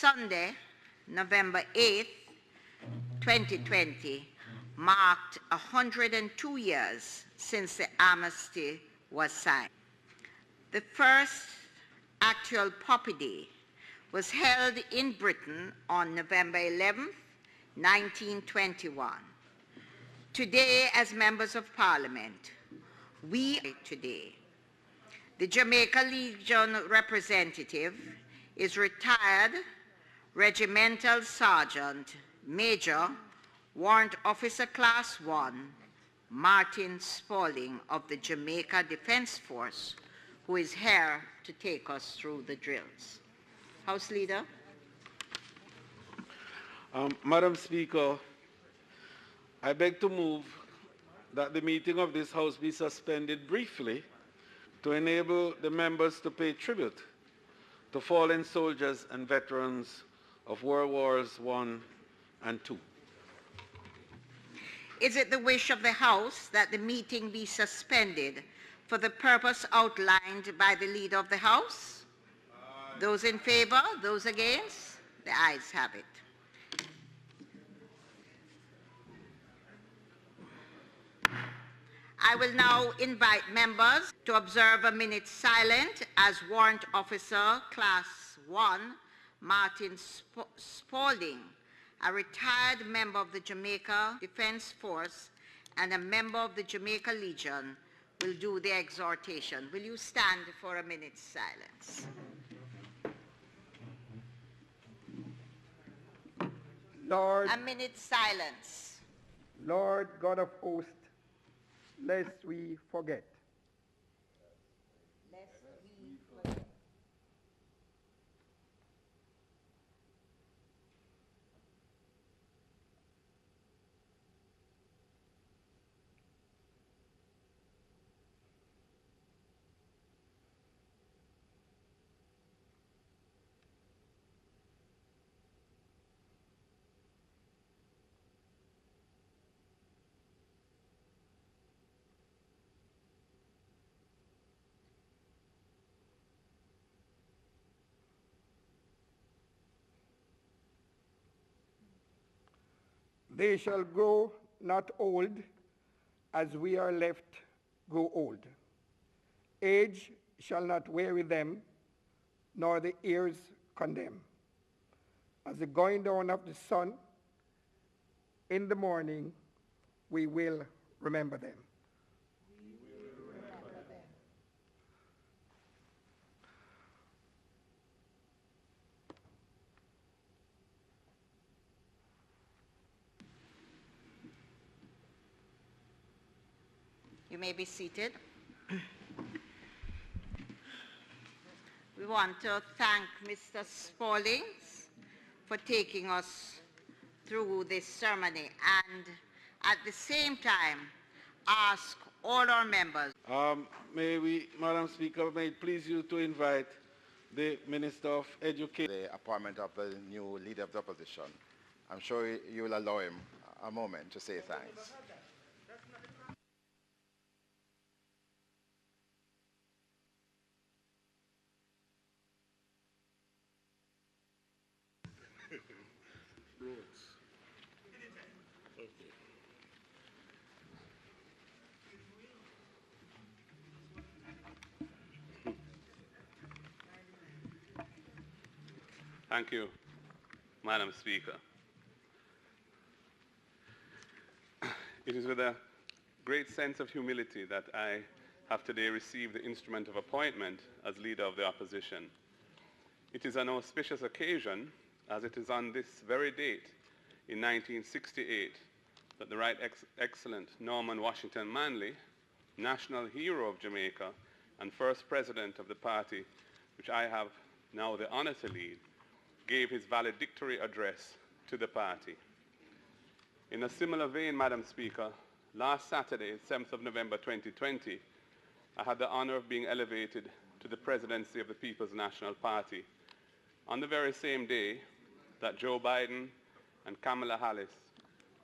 Sunday, November 8th, 2020, marked 102 years since the amnesty was signed. The first actual Poppy Day was held in Britain on November 11th, 1921. Today, as members of Parliament, the Jamaica Legion representative is retired Regimental Sergeant Major, Warrant Officer Class 1, Martin Spaulding of the Jamaica Defense Force, who is here to take us through the drills. House Leader. Madam Speaker, I beg to move that the meeting of this House be suspended briefly to enable the members to pay tribute to fallen soldiers and veterans of World Wars I and II. Is it the wish of the House that the meeting be suspended for the purpose outlined by the Leader of the House? Aye. Those in favor, those against? The ayes have it. I will now invite members to observe a minute silent as Warrant Officer Class 1, Martin Spaulding, a retired member of the Jamaica Defense Force and a member of the Jamaica Legion, will do the exhortation. Will you stand for a minute's silence? Lord, a minute's silence. Lord God of hosts, lest we forget. They shall grow not old, as we are left grow old. Age shall not weary them, nor the years condemn. As the going down of the sun, in the morning, we will remember them. You may be seated. We want to thank Mr. Spaulding for taking us through this ceremony and at the same time ask all our members. Madam Speaker, may it please you to invite the Minister of Education. The appointment of the new Leader of the Opposition. I'm sure you will allow him a moment to say thanks. Thank you, Madam Speaker. It is with a great sense of humility that I have today received the instrument of appointment as Leader of the Opposition. It is an auspicious occasion, as it is on this very date in 1968 that the Right Excellent Norman Washington Manley, national hero of Jamaica and first president of the party which I have now the honor to lead, gave his valedictory address to the party. In a similar vein, Madam Speaker, last Saturday, 7th of November 2020, I had the honor of being elevated to the presidency of the People's National Party on the very same day that Joe Biden and Kamala Harris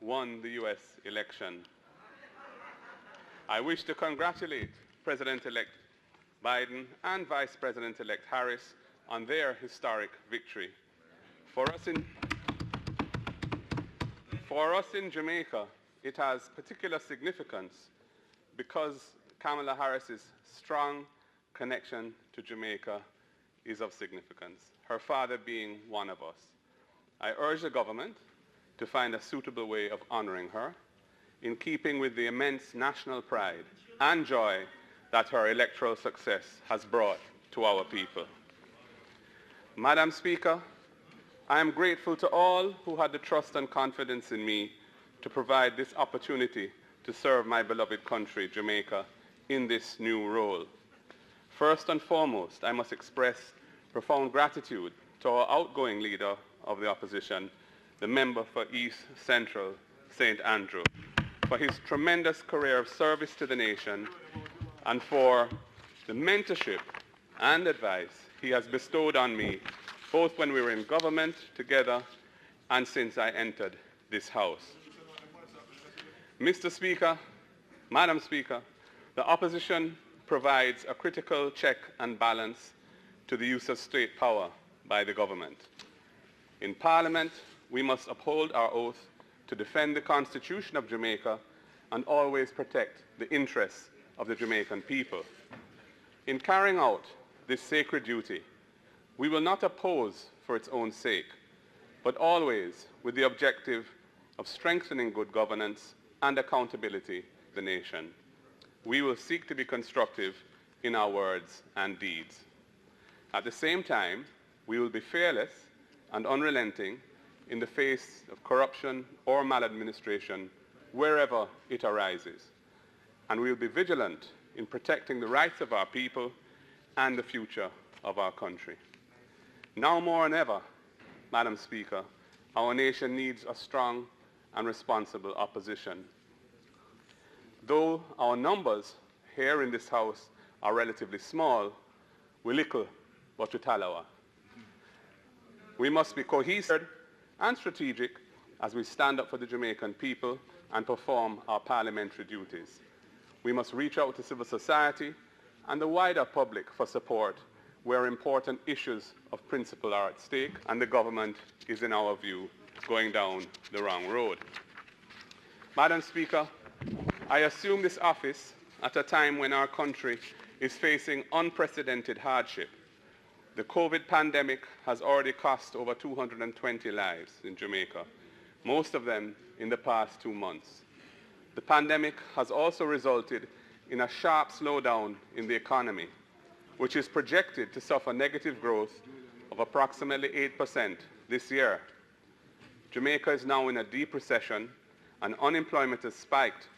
won the US election. I wish to congratulate President-elect Biden and Vice President-elect Harris on their historic victory. For us in Jamaica, it has particular significance because Kamala Harris's strong connection to Jamaica is of significance, her father being one of us. I urge the government to find a suitable way of honoring her in keeping with the immense national pride and joy that her electoral success has brought to our people. Madam Speaker, I am grateful to all who had the trust and confidence in me to provide this opportunity to serve my beloved country, Jamaica, in this new role. First and foremost, I must express profound gratitude to our outgoing leader of the opposition, the member for East Central St. Andrew, for his tremendous career of service to the nation and for the mentorship and advice he has bestowed on me, both when we were in government together and since I entered this House. Mr. Speaker, Madam Speaker, the opposition provides a critical check and balance to the use of state power by the government. In Parliament, we must uphold our oath to defend the Constitution of Jamaica and always protect the interests of the Jamaican people. In carrying out this sacred duty, we will not oppose for its own sake, but always with the objective of strengthening good governance and accountability of the nation. We will seek to be constructive in our words and deeds. At the same time, we will be fearless and unrelenting in the face of corruption or maladministration wherever it arises. And we will be vigilant in protecting the rights of our people and the future of our country. Now more than ever, Madam Speaker, our nation needs a strong and responsible opposition. Though our numbers here in this House are relatively small, we little but we talawa. We must be cohesive and strategic as we stand up for the Jamaican people and perform our parliamentary duties. We must reach out to civil society and the wider public for support where important issues of principle are at stake and the government is, in our view, going down the wrong road. Madam Speaker, I assume this office at a time when our country is facing unprecedented hardship. The COVID pandemic has already cost over 220 lives in Jamaica, most of them in the past 2 months. The pandemic has also resulted in a sharp slowdown in the economy, which is projected to suffer negative growth of approximately 8% this year. Jamaica is now in a deep recession, and unemployment has spiked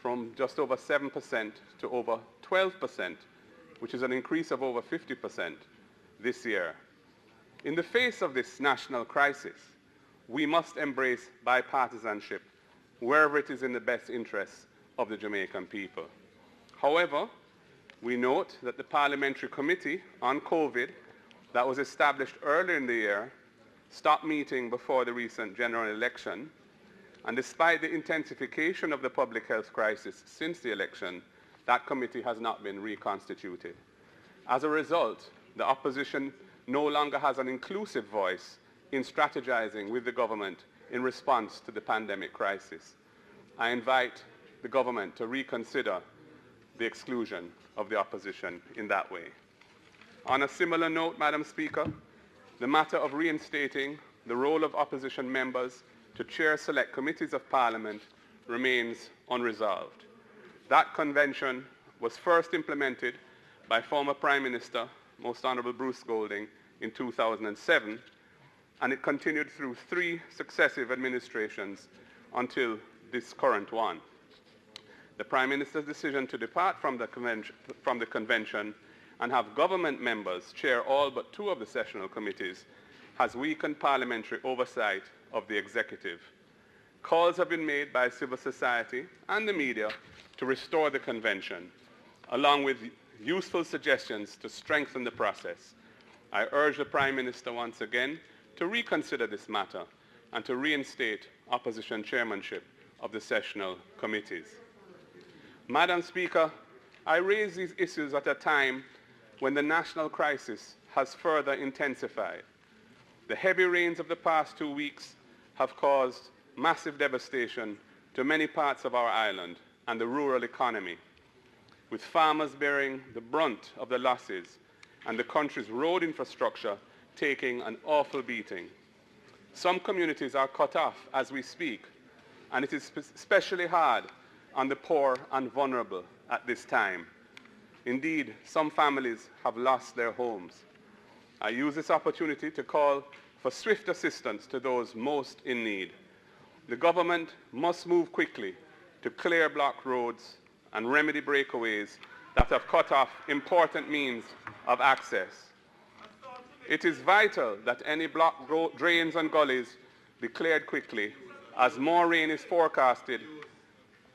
from just over 7% to over 12%, which is an increase of over 50% this year. In the face of this national crisis, we must embrace bipartisanship wherever it is in the best interests of the Jamaican people. However, we note that the Parliamentary Committee on COVID that was established earlier in the year stopped meeting before the recent general election, and despite the intensification of the public health crisis since the election, that committee has not been reconstituted. As a result, the opposition no longer has an inclusive voice in strategizing with the government in response to the pandemic crisis. I invite the government to reconsider the exclusion of the opposition in that way. On a similar note, Madam Speaker, the matter of reinstating the role of opposition members to chair select committees of Parliament remains unresolved. That convention was first implemented by former Prime Minister, Most Honourable Bruce Golding, in 2007, and it continued through 3 successive administrations until this current one. The Prime Minister's decision to depart from the convention and have government members chair all but 2 of the sessional committees has weakened parliamentary oversight of the executive. Calls have been made by civil society and the media to restore the convention, along with useful suggestions to strengthen the process. I urge the Prime Minister once again to reconsider this matter and to reinstate opposition chairmanship of the sessional committees. Madam Speaker, I raise these issues at a time when the national crisis has further intensified. The heavy rains of the past 2 weeks have caused massive devastation to many parts of our island and the rural economy, with farmers bearing the brunt of the losses and the country's road infrastructure taking an awful beating. Some communities are cut off as we speak, and it is especially hard on the poor and vulnerable at this time. Indeed, some families have lost their homes. I use this opportunity to call for swift assistance to those most in need. The government must move quickly to clear blocked roads and remedy breakaways that have cut off important means of access. It is vital that any blocked drains and gullies be cleared quickly, as more rain is forecasted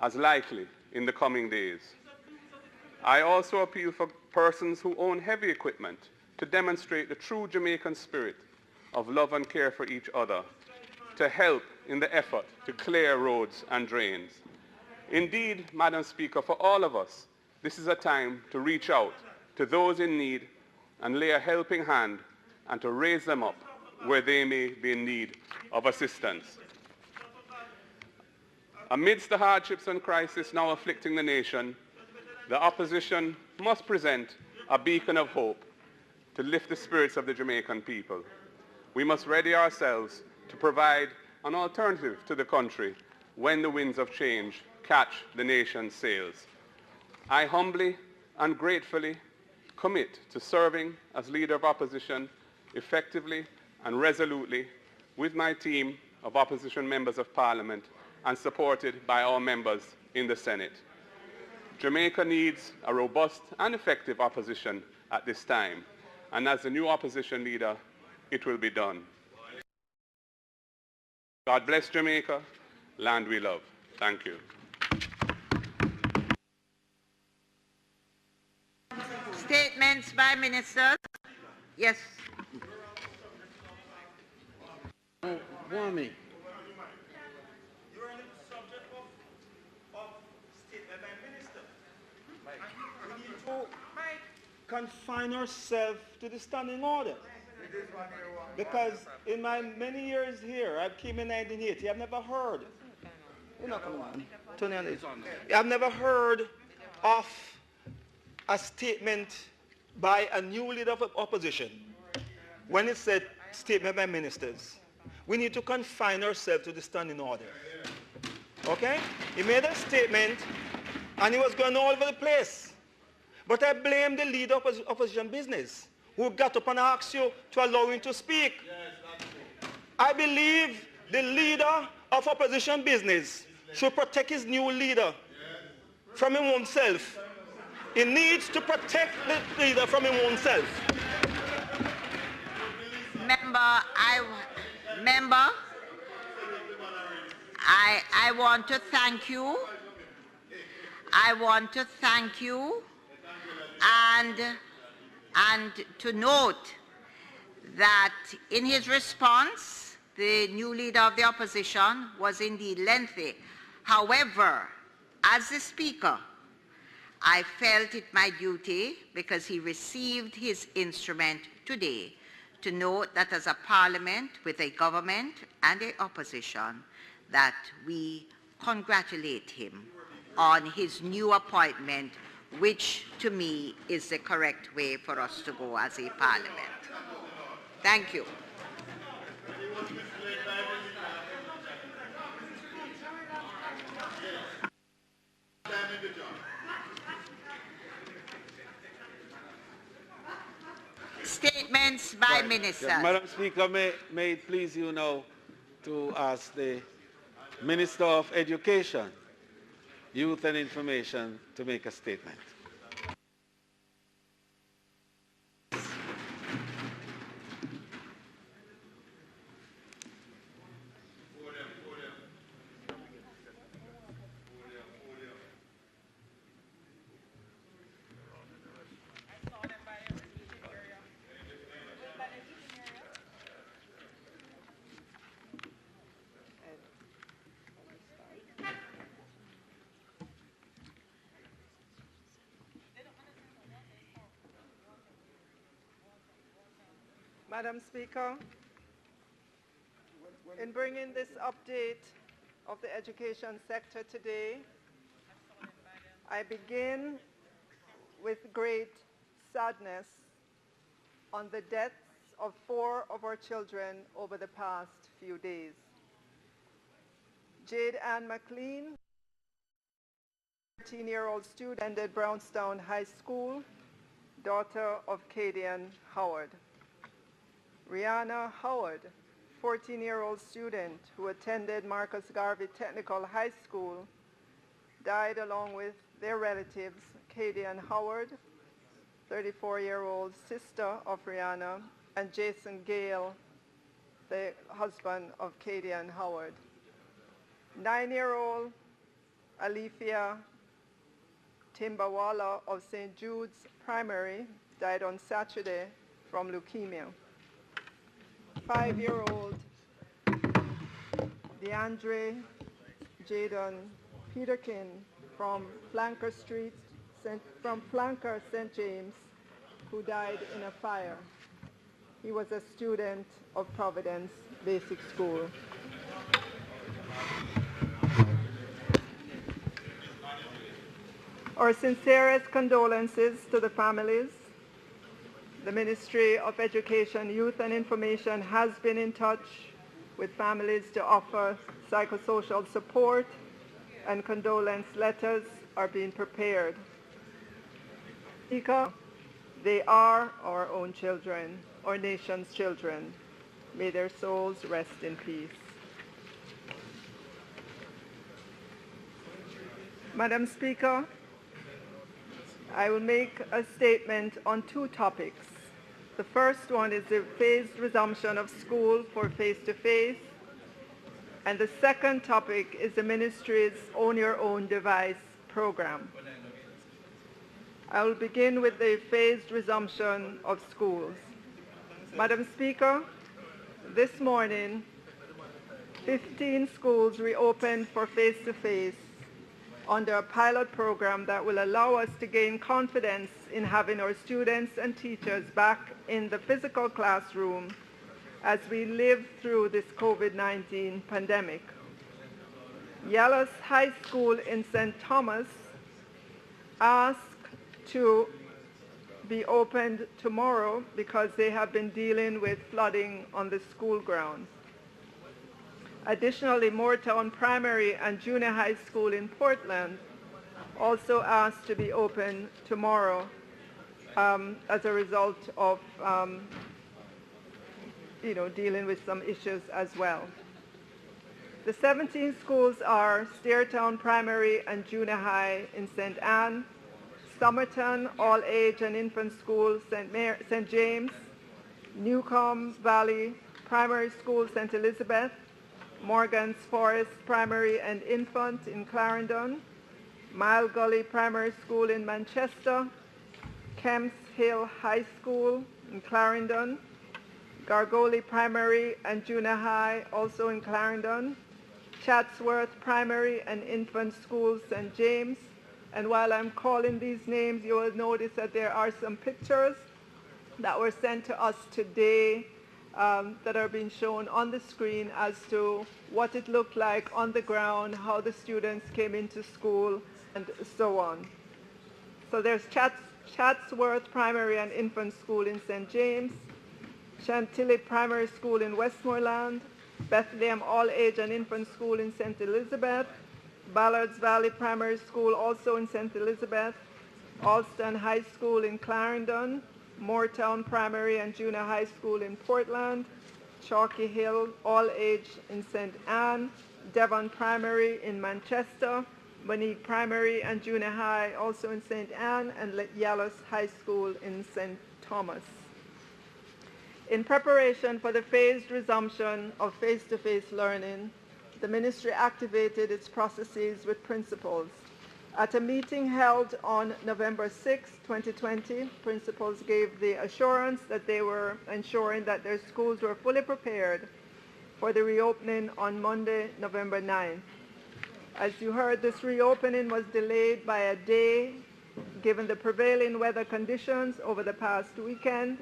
as likely in the coming days. I also appeal for persons who own heavy equipment to demonstrate the true Jamaican spirit of love and care for each other, to help in the effort to clear roads and drains. Indeed, Madam Speaker, for all of us, this is a time to reach out to those in need and lay a helping hand and to raise them up where they may be in need of assistance. Amidst the hardships and crisis now afflicting the nation, the opposition must present a beacon of hope to lift the spirits of the Jamaican people. We must ready ourselves to provide an alternative to the country when the winds of change catch the nation's sails. I humbly and gratefully commit to serving as leader of opposition effectively and resolutely with my team of opposition members of parliament and supported by our members in the Senate. Jamaica needs a robust and effective opposition at this time, and as the new opposition leader, it will be done. God bless Jamaica, land we love. Thank you. Statements by ministers. Yes. Wami. You're on the subject of statement by minister. We need to confine ourselves to the standing order. Because in my many years here, I came in 1980, I've never heard. You know, come on. Tony, I've never heard of a statement by a new leader of opposition when it said statement by ministers. We need to confine ourselves to the standing order. Okay? He made a statement and he was going all over the place. But I blame the leader of opposition business who got up and asked you to allow him to speak. I believe the leader of opposition business should protect his new leader from his own self. He needs to protect the leader from his own self. Member, I want to thank you. I want to thank you and to note that in his response, the new leader of the opposition was indeed lengthy. However, as the speaker, I felt it my duty, because he received his instrument today, to note that as a parliament with a government and an opposition, that we congratulate him on his new appointment, which to me is the correct way for us to go as a parliament. Thank you. Statements by ministers. Yes, Madam Speaker, may it please you now to ask the Minister of Education, Youth and Information to make a statement. Madam Speaker, In bringing this update of the education sector today, I begin with great sadness on the deaths of 4 of our children over the past few days. Jade Ann McLean, 13-year-old student at Brownstown High School, daughter of Cadian Howard. Rihanna Howard, 14-year-old student who attended Marcus Garvey Technical High School, died along with their relatives, Cadian Howard, 34-year-old sister of Rihanna, and Jason Gale, the husband of Cadian Howard. 9-year-old Alifia Timbawala of St. Jude's Primary died on Saturday from leukemia. 5-year-old DeAndre Jaden Peterkin from Flanker St. James, who died in a fire. He was a student of Providence Basic School. Our sincerest condolences to the families. The Ministry of Education, Youth and Information has been in touch with families to offer psychosocial support, and condolence letters are being prepared. They are our own children, our nation's children. May their souls rest in peace. Madam Speaker, I will make a statement on 2 topics. The first one is the phased resumption of school for face-to-face, and the second topic is the ministry's Own Your Own Device program. I will begin with the phased resumption of schools. Madam Speaker, this morning, 15 schools reopened for face-to-face under a pilot program that will allow us to gain confidence in having our students and teachers back in the physical classroom as we live through this COVID-19 pandemic. Yallis High School in St. Thomas asked to be opened tomorrow because they have been dealing with flooding on the school grounds. Additionally, Moortown Primary and Junior High School in Portland also asked to be open tomorrow as a result of dealing with some issues as well. The 17 schools are Stairtown Primary and Junior High in St. Anne, Somerton All Age and Infant School, St. James, Newcomb Valley Primary School, St. Elizabeth, Morgan's Forest Primary and Infant in Clarendon, Mile Gully Primary School in Manchester, Kemps Hill High School in Clarendon, Gargoli Primary and Junior High also in Clarendon, Chatsworth Primary and Infant School, St. James. And while I'm calling these names, you will notice that there are some pictures that were sent to us today that are being shown on the screen as to what it looked like on the ground, how the students came into school, and so on. So there's Chatsworth Primary and Infant School in St. James, Chantilly Primary School in Westmoreland, Bethlehem All Age and Infant School in St. Elizabeth, Ballards Valley Primary School also in St. Elizabeth, Alston High School in Clarendon, Moortown Primary and Junior High School in Portland, Chalky Hill All Age in St. Anne, Devon Primary in Manchester, Monique Primary and Junior High also in St. Anne, and Yallis High School in St. Thomas. In preparation for the phased resumption of face-to-face learning, the ministry activated its processes with principals. At a meeting held on November 6, 2020, principals gave the assurance that they were ensuring that their schools were fully prepared for the reopening on Monday, November 9th. As you heard, this reopening was delayed by a day given the prevailing weather conditions over the past weekend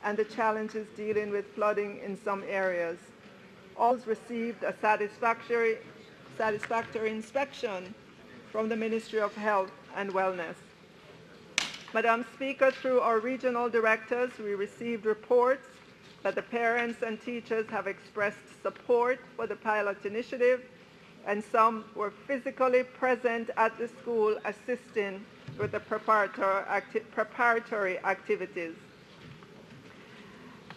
and the challenges dealing with flooding in some areas. All received a satisfactory inspection from the Ministry of Health and Wellness. Madam Speaker, through our regional directors, we received reports that the parents and teachers have expressed support for the pilot initiative, and some were physically present at the school assisting with the preparatory activities.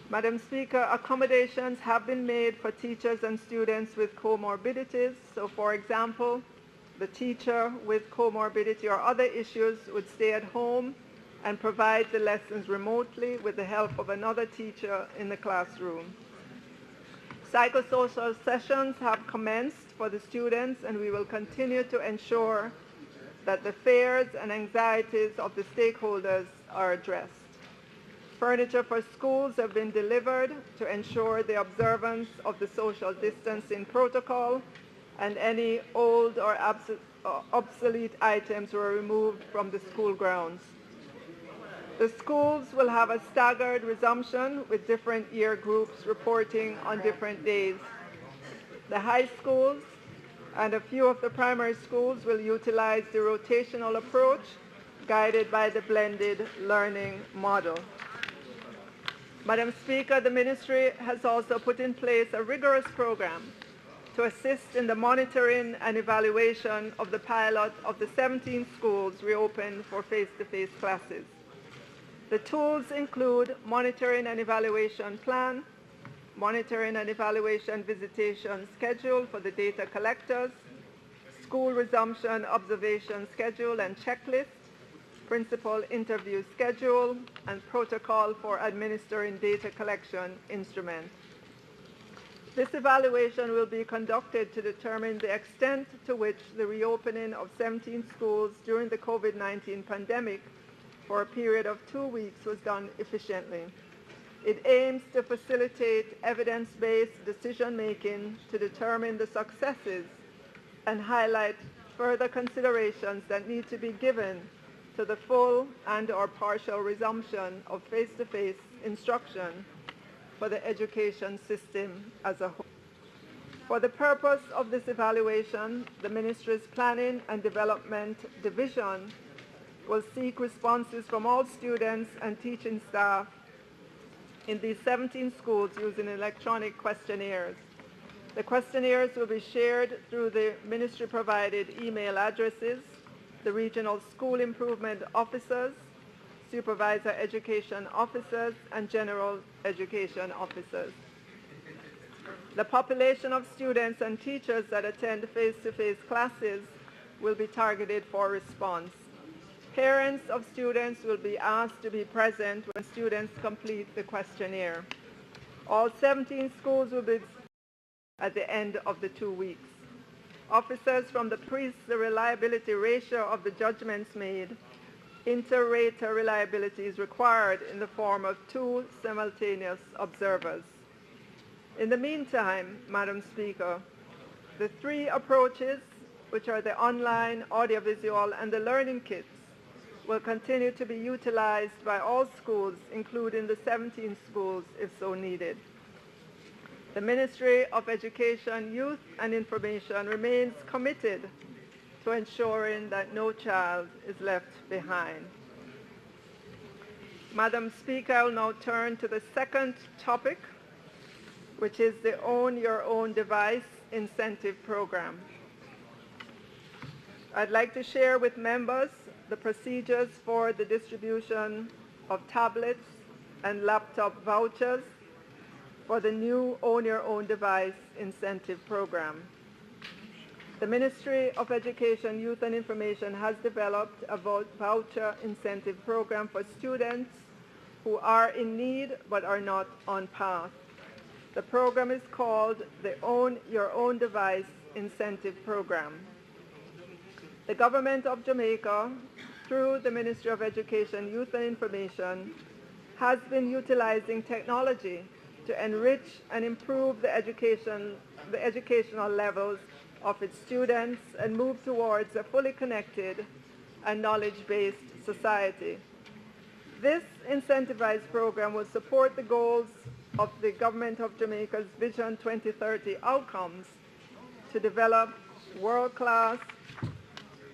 Madam Speaker, accommodations have been made for teachers and students with comorbidities. So, for example, the teacher with comorbidity or other issues would stay at home and provide the lessons remotely with the help of another teacher in the classroom. Psychosocial sessions have commenced for the students, and we will continue to ensure that the fears and anxieties of the stakeholders are addressed. Furniture for schools have been delivered to ensure the observance of the social distancing protocol, and any old or obsolete items were removed from the school grounds. The schools will have a staggered resumption with different year groups reporting on different days. The high schools and a few of the primary schools will utilize the rotational approach guided by the blended learning model. Madam Speaker, the Ministry has also put in place a rigorous program to assist in the monitoring and evaluation of the pilot of the 17 schools reopened for face-to-face classes. The tools include monitoring and evaluation plan, monitoring and evaluation visitation schedule for the data collectors, school resumption observation schedule and checklist, principal interview schedule, and protocol for administering data collection instrument. This evaluation will be conducted to determine the extent to which the reopening of 17 schools during the COVID-19 pandemic for a period of 2 weeks was done efficiently. It aims to facilitate evidence-based decision-making to determine the successes and highlight further considerations that need to be given to the full and/or partial resumption of face-to-face instruction for the education system as a whole. For the purpose of this evaluation, the Ministry's Planning and Development Division will seek responses from all students and teaching staff in these 17 schools using electronic questionnaires. The questionnaires will be shared through the Ministry-provided email addresses, the regional school improvement officers, supervisor education officers, and general education officers. The population of students and teachers that attend face-to-face classes will be targeted for response. Parents of students will be asked to be present when students complete the questionnaire. All 17 schools will be at the end of the 2 weeks. Officers from the increase the reliability ratio of the judgments made. Inter-rater reliability is required in the form of 2 simultaneous observers. In the meantime, Madam Speaker, the 3 approaches, which are the online, audiovisual, and the learning kits, will continue to be utilized by all schools, including the 17 schools, if so needed. The Ministry of Education, Youth and Information remains committed to ensuring that no child is left behind. Madam Speaker, I will now turn to the second topic, which is the Own Your Own Device Incentive Program. I'd like to share with members the procedures for the distribution of tablets and laptop vouchers for the new Own Your Own Device Incentive Program. The Ministry of Education, Youth and Information has developed a voucher incentive program for students who are in need but are not on path. The program is called the Own Your Own Device Incentive Program. The Government of Jamaica, through the Ministry of Education, Youth and Information, has been utilizing technology to enrich and improve the educational levels of its students and move towards a fully connected and knowledge-based society. This incentivized program will support the goals of the Government of Jamaica's Vision 2030 outcomes to develop world-class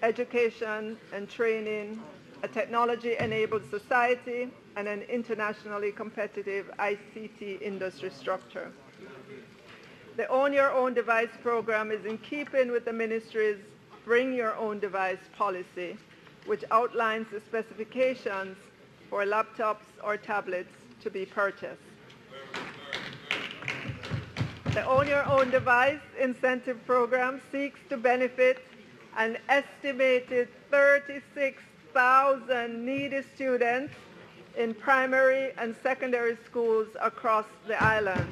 education and training, a technology-enabled society, and an internationally competitive ICT industry structure. The Own Your Own Device program is in keeping with the ministry's Bring Your Own Device policy, which outlines the specifications for laptops or tablets to be purchased. The Own Your Own Device incentive program seeks to benefit an estimated 36,000 needy students in primary and secondary schools across the island.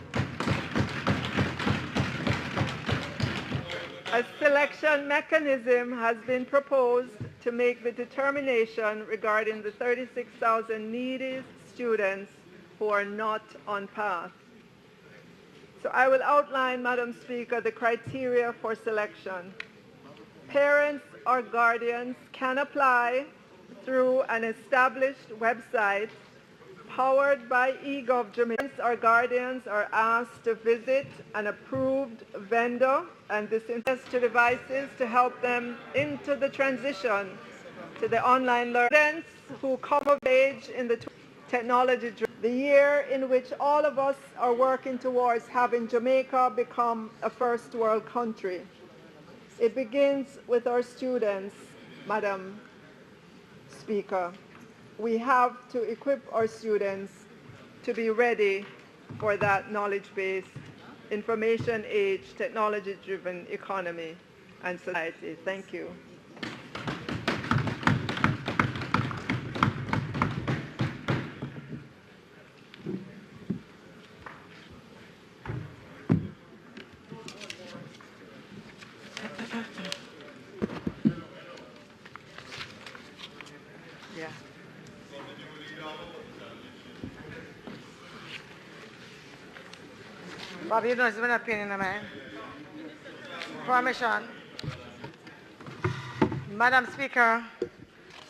A selection mechanism has been proposed to make the determination regarding the 36,000 needy students who are not on path. So I will outline, Madam Speaker, the criteria for selection. Parents or guardians can apply through an established website powered by eGov Jamaica. Parents or guardians are asked to visit an approved vendor and disinvest to devices to help them into the transition to the online learning. Students who come of age in the technology, the year in which all of us are working towards having Jamaica become a first world country. It begins with our students, Madam Speaker. We have to equip our students to be ready for that knowledge-based, information-age, technology-driven economy and society. Thank you. Yeah. Bobby, you know it's been a pain in the mind. Permission. Madam Speaker,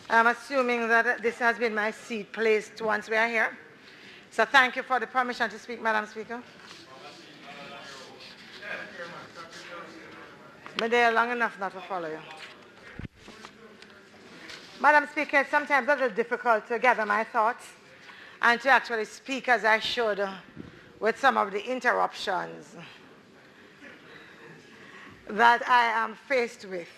I'm assuming that this has been my seat placed once we are here. So thank you for the permission to speak, Madam Speaker. But they are long enough not to follow you. Madam Speaker, it's sometimes a little difficult to gather my thoughts and to actually speak as I should with some of the interruptions that I am faced with.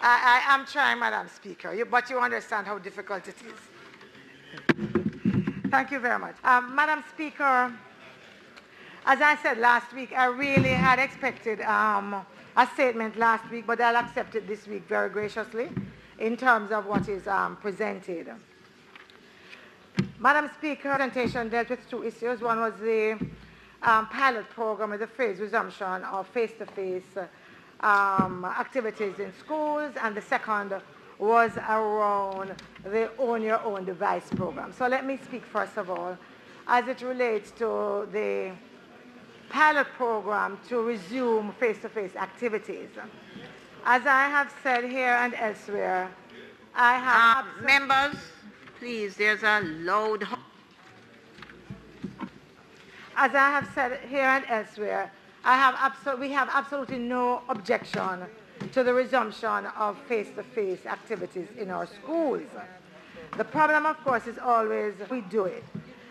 I am trying, Madam Speaker, but you understand how difficult it is. Thank you very much. Madam Speaker, as I said last week, I really had expected a statement last week, but I'll accept it this week very graciously in terms of what is presented. Madam Speaker, the presentation dealt with two issues. One was the pilot program with the phased resumption of face-to-face activities in schools, and the second was around the Own Your Own Device program. So let me speak first of all as it relates to the pilot program to resume face-to-face activities. As I have said here and elsewhere, I have... members, please, there's a loud... As I have said here and elsewhere, we have absolutely no objection to the resumption of face-to-face activities in our schools. The problem, of course, is always we do it.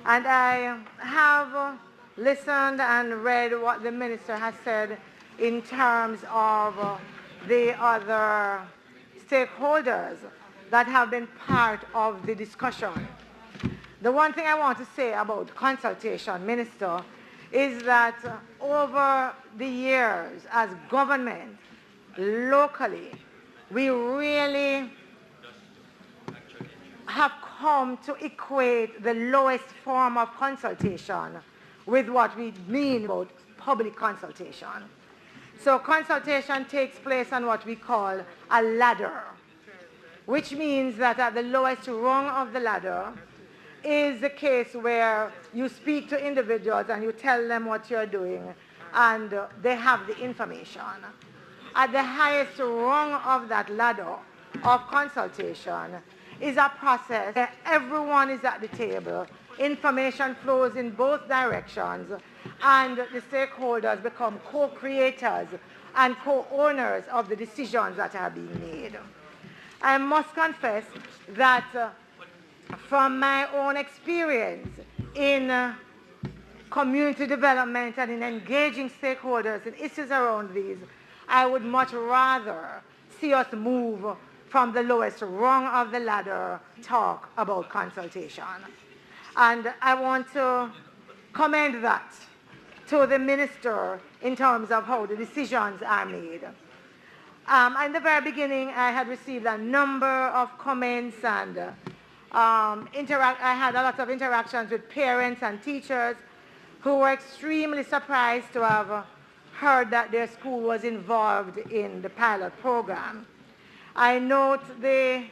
And I have listened and read what the minister has said in terms of the other stakeholders that have been part of the discussion. The one thing I want to say about consultation, Minister, is that over the years as government, locally, we really have come to equate the lowest form of consultation with what we mean about public consultation. So consultation takes place on what we call a ladder, which means that at the lowest rung of the ladder is the case where you speak to individuals and you tell them what you're doing and they have the information. At the highest rung of that ladder of consultation is a process where everyone is at the table, information flows in both directions, and the stakeholders become co-creators and co-owners of the decisions that are being made. I must confess that from my own experience in community development and in engaging stakeholders in issues around these, I would much rather see us move from the lowest rung of the ladder, talk about consultation. And I want to commend that to the minister in terms of how the decisions are made. In the very beginning, I had received a number of comments and I had a lot of interactions with parents and teachers who were extremely surprised to have heard that their school was involved in the pilot program. I note the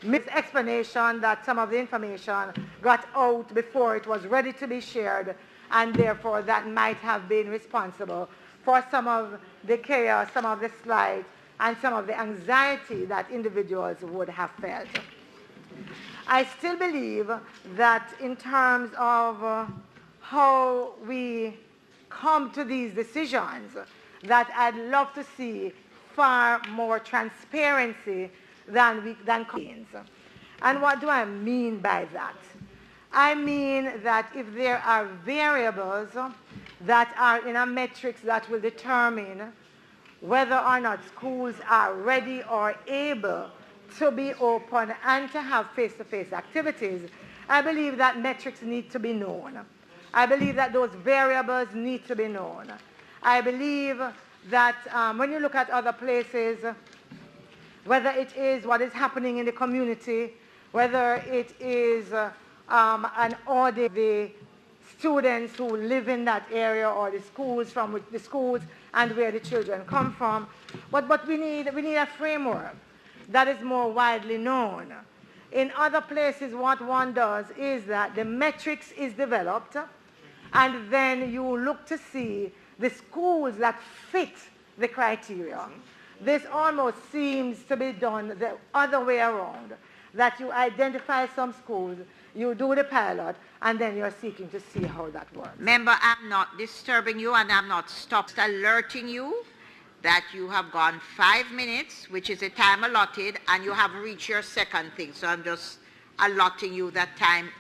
explanation that some of the information got out before it was ready to be shared, and therefore that might have been responsible for some of the chaos, some of the slight, and some of the anxiety that individuals would have felt. I still believe that in terms of how we come to these decisions, that I'd love to see far more transparency than campaigns. And what do I mean by that? I mean that if there are variables that are in a matrix that will determine whether or not schools are ready or able to be open and to have face-to-face activities, I believe that metrics need to be known. I believe that those variables need to be known. I believe that when you look at other places, whether it is what is happening in the community, whether it is an audit, the students who live in that area or the schools from the schools and where the children come from, but we need a framework that is more widely known. In other places, what one does is that the metrics is developed, and then you look to see the schools that fit the criteria. This almost seems to be done the other way around, that you identify some schools, you do the pilot, and then you're seeking to see how that works. Member, I'm not disturbing you and I'm not stopped alerting you that you have gone 5 minutes, which is the time allotted, and you have reached your second thing. So I'm just allotting you that time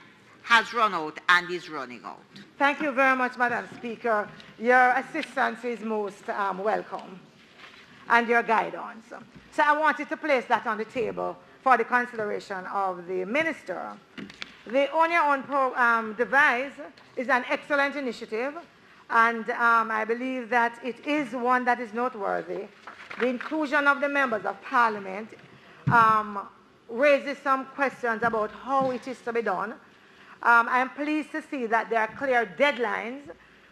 has run out and is running out. Thank you very much, Madam Speaker. Your assistance is most welcome, and your guidance. So I wanted to place that on the table for the consideration of the minister. The On Your Own device is an excellent initiative, and I believe that it is one that is noteworthy. The inclusion of the members of parliament raises some questions about how it is to be done. I am pleased to see that there are clear deadlines,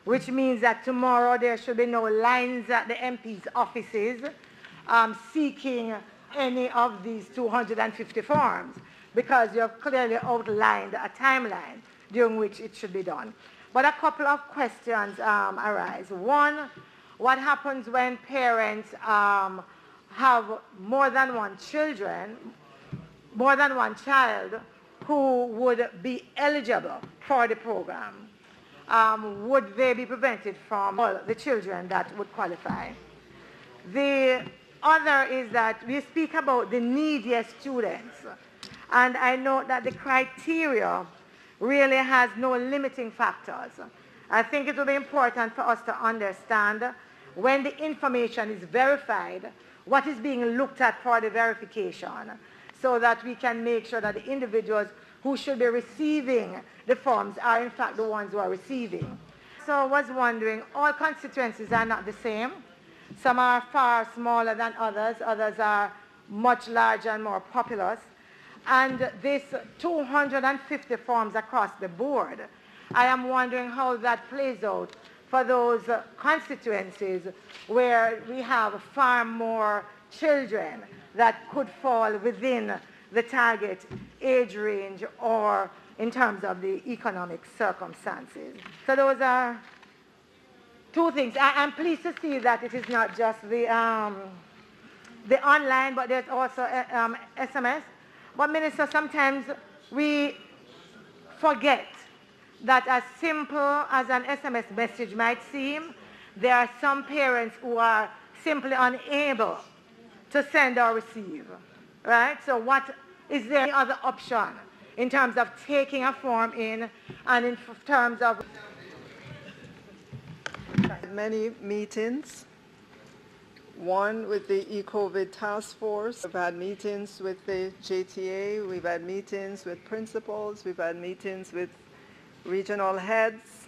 which means that tomorrow there should be no lines at the MP's offices seeking any of these 250 forms, because you have clearly outlined a timeline during which it should be done. But a couple of questions arise. One, what happens when parents have more than one child who would be eligible for the program? Would they be prevented from all the children that would qualify? The other is that we speak about the neediest students, and I note that the criteria really has no limiting factors. I think it will be important for us to understand when the information is verified, what is being looked at for the verification, so that we can make sure that the individuals who should be receiving the forms are in fact the ones who are receiving. So I was wondering, all constituencies are not the same. Some are far smaller than others. Others are much larger and more populous. And this 250 forms across the board, I am wondering how that plays out for those constituencies where we have far more children that could fall within the target age range or in terms of the economic circumstances. So those are two things. I'm pleased to see that it is not just the online, but there's also SMS. But Minister, sometimes we forget that as simple as an SMS message might seem, there are some parents who are simply unable to send or receive, right? So is there any other option in terms of taking a form in and in terms of... Many meetings, one with the e-COVID task force. We've had meetings with the JTA, we've had meetings with principals, we've had meetings with regional heads,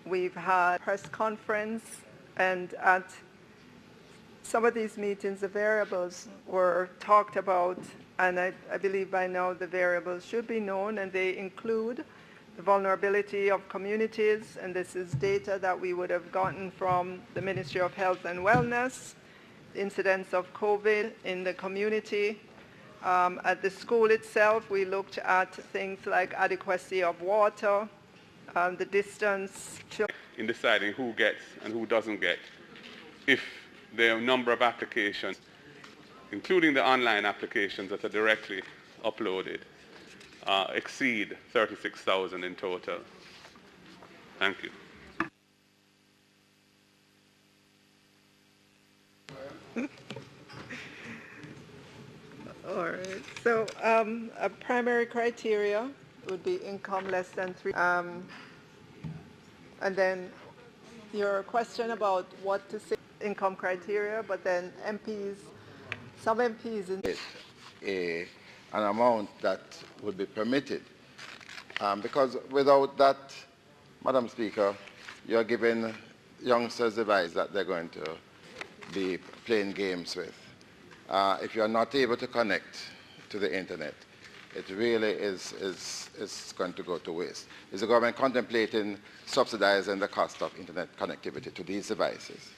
we've had press conference, and at some of these meetings the variables were talked about, and I believe by now the variables should be known, and they include the vulnerability of communities, and this is data that we would have gotten from the Ministry of Health and Wellness, incidence of COVID in the community. At the school itself, we looked at things like adequacy of water, the distance. In deciding who gets and who doesn't get, if the number of applications, including the online applications that are directly uploaded, exceed 36,000 in total. Thank you. All right. So a primary criteria would be income less than 3. And then your question about what to say, income criteria, but then MPs, some MPs in an amount that would be permitted. Because without that, Madam Speaker, you're giving youngsters the device that they're going to be playing games with. If you're not able to connect to the internet, it really is going to go to waste. Is the government contemplating subsidizing the cost of internet connectivity to these devices?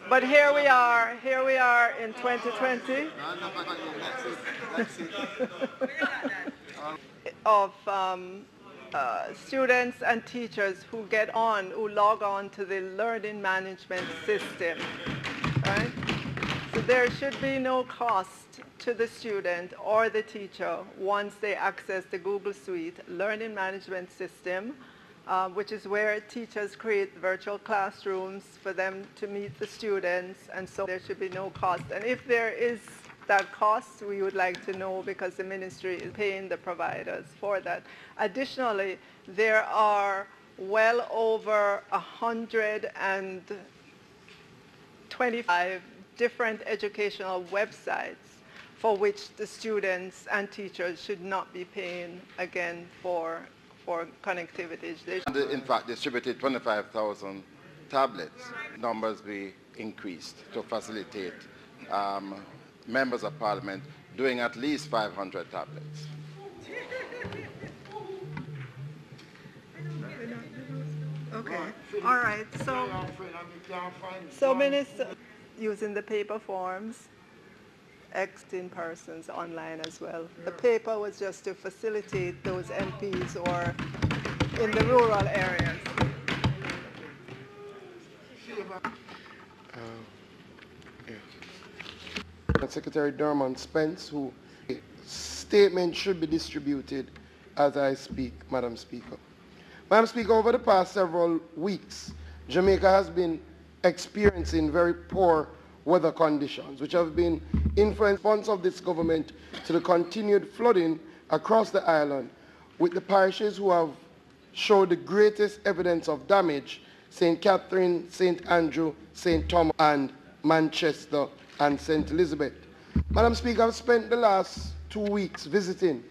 But here we are in 2020 of students and teachers who log on to the learning management system, right? So there should be no cost to the student or the teacher once they access the Google Suite learning management system, which is where teachers create virtual classrooms for them to meet the students, and so there should be no cost. And if there is that cost, we would like to know, because the ministry is paying the providers for that. Additionally, there are well over 125 different educational websites for which the students and teachers should not be paying again for connectivity. And in fact, distributed 25,000 tablets. Numbers be increased to facilitate members of parliament doing at least 500 tablets. Okay, all right, so Minister, using the paper forms, in persons online as well. The paper was just to facilitate those MPs who are in the rural areas. Secretary Dermot Spence, who statement should be distributed as I speak, Madam Speaker. Madam Speaker, over the past several weeks, Jamaica has been experiencing very poor weather conditions, which have been influenced response of this government to the continued flooding across the island, with the parishes who have showed the greatest evidence of damage, St. Catherine, St. Andrew, St. Thomas, and Manchester and St. Elizabeth. Madam Speaker, I've spent the last 2 weeks visiting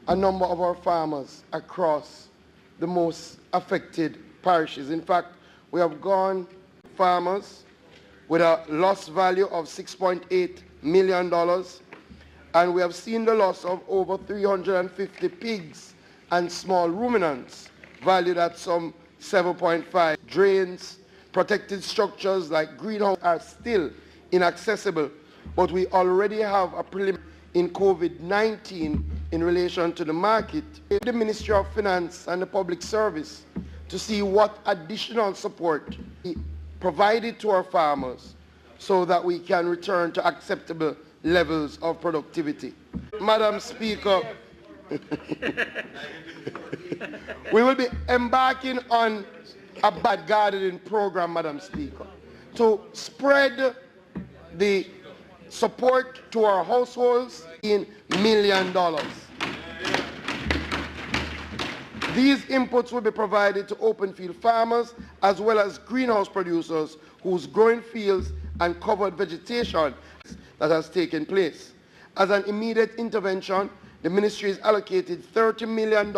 a number of our farmers across the most affected parishes. In fact, we have gone farmers with a loss value of $6.8 million, and we have seen the loss of over 350 pigs and small ruminants, valued at some 7.5. Drains, protected structures like greenhouses are still inaccessible, but we already have a preliminary in COVID-19 in relation to the market, the Ministry of Finance and the Public Service to see what additional support provided to our farmers so that we can return to acceptable levels of productivity. Madam Speaker, we will be embarking on a bad gardening program, Madam Speaker, to spread the support to our households in $1 million. These inputs will be provided to open field farmers as well as greenhouse producers whose growing fields and covered vegetation that has taken place. As an immediate intervention, the ministry has allocated $30 million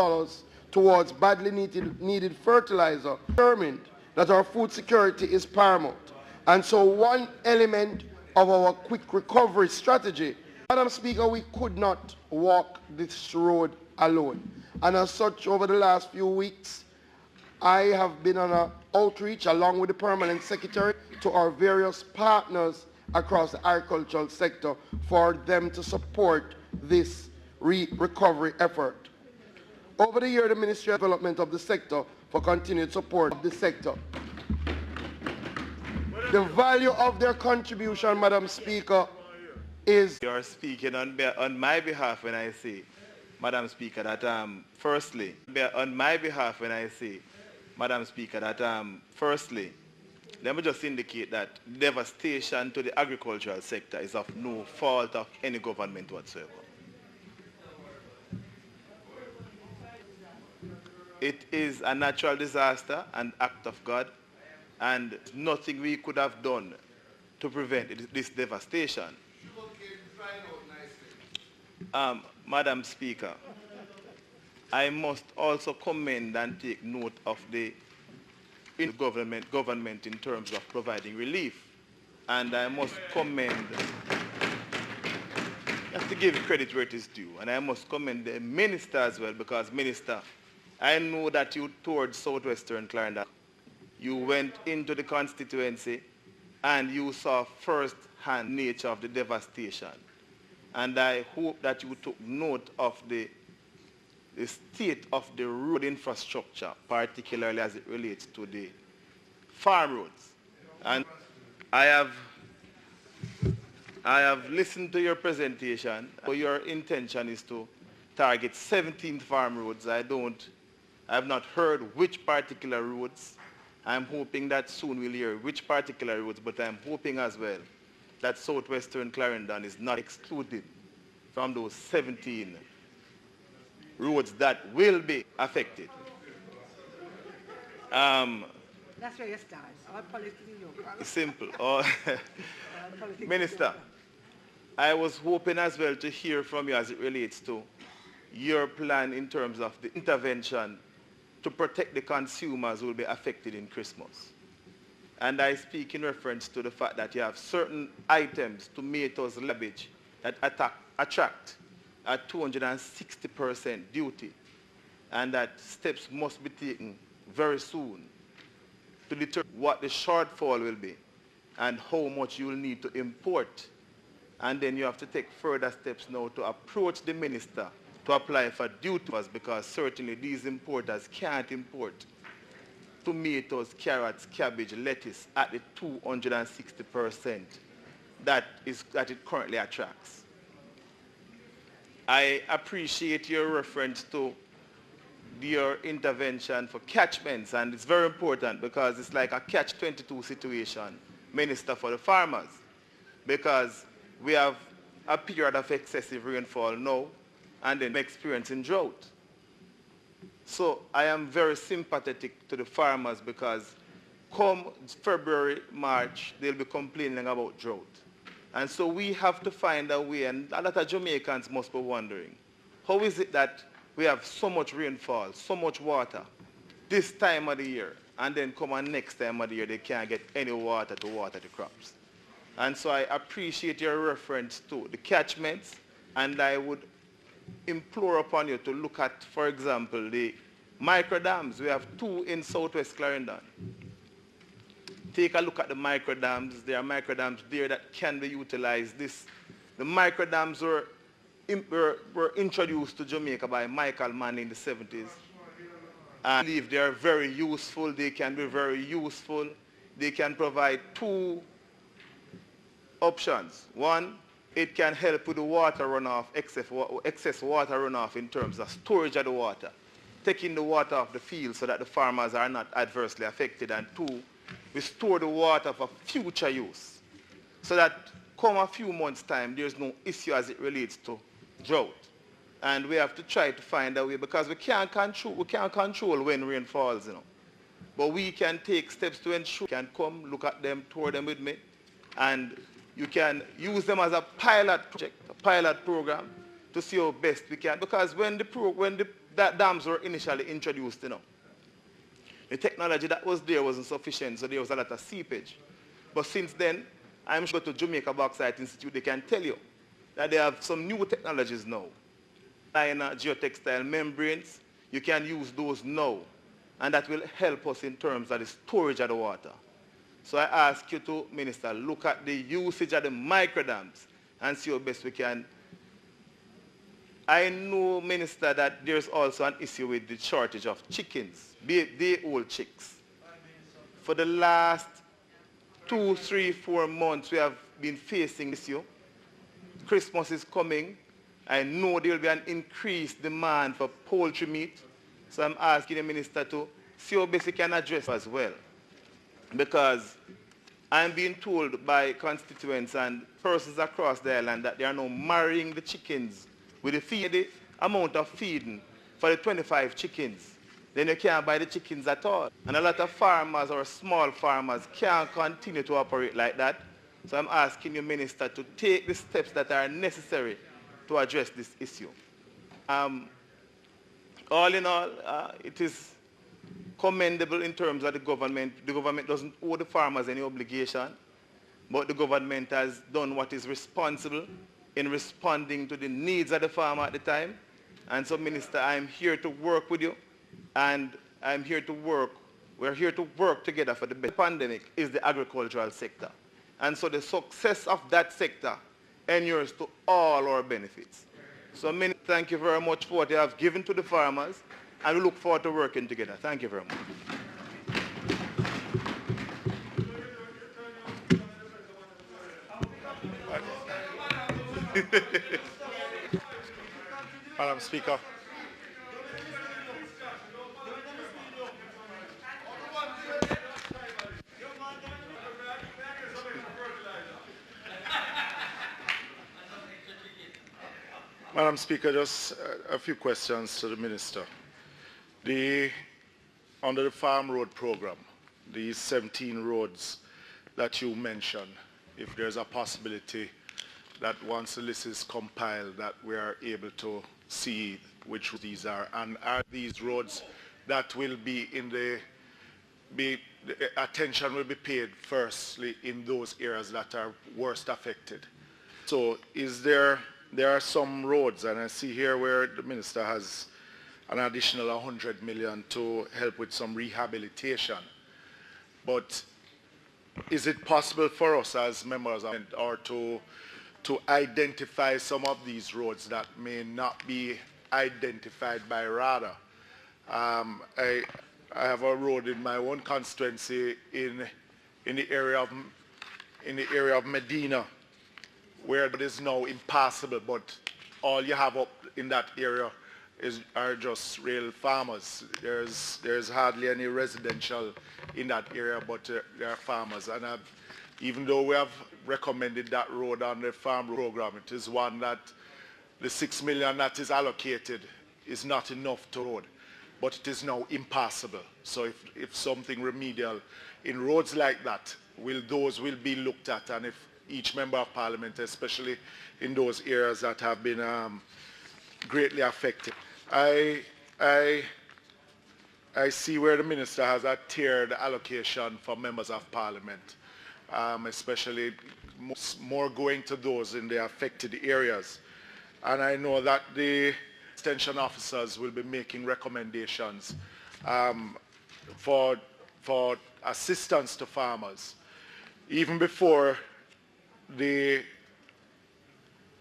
towards badly needed fertilizer, determined that our food security is paramount. And so one element of our quick recovery strategy, Madam Speaker, we could not walk this road alone. And as such, over the last few weeks, I have been on an outreach along with the Permanent Secretary to our various partners across the agricultural sector for them to support this recovery effort. Over the year, the Ministry of Development of the sector for continued support of the sector. The value of their contribution, Madam Speaker, is... You are speaking on my behalf when I say, Madam Speaker, that firstly, on my behalf when I say, Madam Speaker, that firstly, let me just indicate that devastation to the agricultural sector is of no fault of any government whatsoever. It is a natural disaster, an act of God, and nothing we could have done to prevent this devastation. Madam Speaker, I must also commend and take note of the government in terms of providing relief. And I must commend, you have to give credit where it is due, and I must commend the minister as well, because minister, I know that you toured southwestern Clarendon. You went into the constituency and you saw first-hand nature of the devastation. And I hope that you took note of the state of the road infrastructure, particularly as it relates to the farm roads. And I have listened to your presentation. Your intention is to target 17 farm roads. I have not heard which particular roads. I'm hoping that soon we'll hear which particular roads, but I'm hoping as well that southwestern Clarendon is not excluded from those 17 roads that will be affected. That's where you start. All politics in your Simple. Minister, I was hoping as well to hear from you as it relates to your plan in terms of the intervention to protect the consumers who will be affected in Christmas. And I speak in reference to the fact that you have certain items, tomatoes, cabbage, that attract a 260% duty, and that steps must be taken very soon to determine what the shortfall will be and how much you will need to import. And then you have to take further steps now to approach the minister to apply for duties, because certainly these importers can't import tomatoes, carrots, cabbage, lettuce at the 260% that it currently attracts. I appreciate your reference to your intervention for catchments, and it's very important because it's like a catch-22 situation, Minister, for the farmers, because we have a period of excessive rainfall now and then experiencing drought. So I am very sympathetic to the farmers because come February, March, they'll be complaining about drought. And so we have to find a way, and a lot of Jamaicans must be wondering, how is it that we have so much rainfall, so much water this time of the year, and then come on next time of the year they can't get any water to water the crops? And so I appreciate your reference to the catchments, and I would implore upon you to look at, for example, the micro dams. We have 2 in southwest Clarendon. Take a look at the micro dams. There are micro dams there that can be utilized. The micro dams were were introduced to Jamaica by Michael Mann in the 70s. I believe they are very useful. They can be very useful. They can provide two options. One, it can help with the water runoff, excess water runoff in terms of storage of the water, taking the water off the field so that the farmers are not adversely affected. And two, we store the water for future use so that come a few months' time, there's no issue as it relates to drought. And we have to try to find a way because we can't control when rain falls, you know. But we can take steps to ensure you can come, look at them, tour them with me, and you can use them as a pilot project, a pilot program to see how best we can. Because when the dams were initially introduced, you know, the technology that was there wasn't sufficient, so there was a lot of seepage. But since then, I'm sure to Jamaica Bauxite Institute, they can tell you that they have some new technologies now. Liner, geotextile membranes, you can use those now. And that will help us in terms of the storage of the water. So I ask you to, Minister, look at the usage of the microdams and see how best we can. I know, Minister, that there's also an issue with the shortage of chickens, day-old chicks. For the last 2, 3, 4 months, we have been facing this issue. Christmas is coming. I know there will be an increased demand for poultry meat. So I'm asking the Minister to see how best he can address as well. Because I'm being told by constituents and persons across the island that they are now marrying the chickens with the amount of feeding for the 25 chickens. Then you can't buy the chickens at all. And a lot of farmers or small farmers can't continue to operate like that. So I'm asking you, Minister, to take the steps that are necessary to address this issue. All in all, it is commendable in terms of the government. The government doesn't owe the farmers any obligation, but the government has done what is responsible in responding to the needs of the farmer at the time. And so, Minister, I'm here to work with you, and we're here to work together for the best. The pandemic is the agricultural sector. And so the success of that sector inures to all our benefits. So, Minister, thank you very much for what you have given to the farmers, and we look forward to working together. Thank you very much. Madam Speaker. Madam Speaker, just a few questions to the Minister. Under the Farm Road Program, the 17 roads that you mentioned, if there's a possibility that once the list is compiled that we are able to see which these are, and are these roads that will be the attention will be paid firstly in those areas that are worst affected. So there are some roads, and I see here where the Minister has an additional 100 million to help with some rehabilitation. But is it possible for us as members of or to identify some of these roads that may not be identified by radar? I have a road in my own constituency in the area of Medina, where it is now impassable, but all you have up in that area are just real farmers. There's hardly any residential in that area, but there are farmers. And even though we have recommended that road on the farm program, it is one that the 6 million that is allocated is not enough to road, but it is now impassable. So if something remedial in roads like that, those will be looked at, and if each member of parliament, especially in those areas that have been greatly affected. I see where the Minister has a tiered allocation for members of parliament, especially more going to those in the affected areas. And I know that the extension officers will be making recommendations for assistance to farmers. Even before the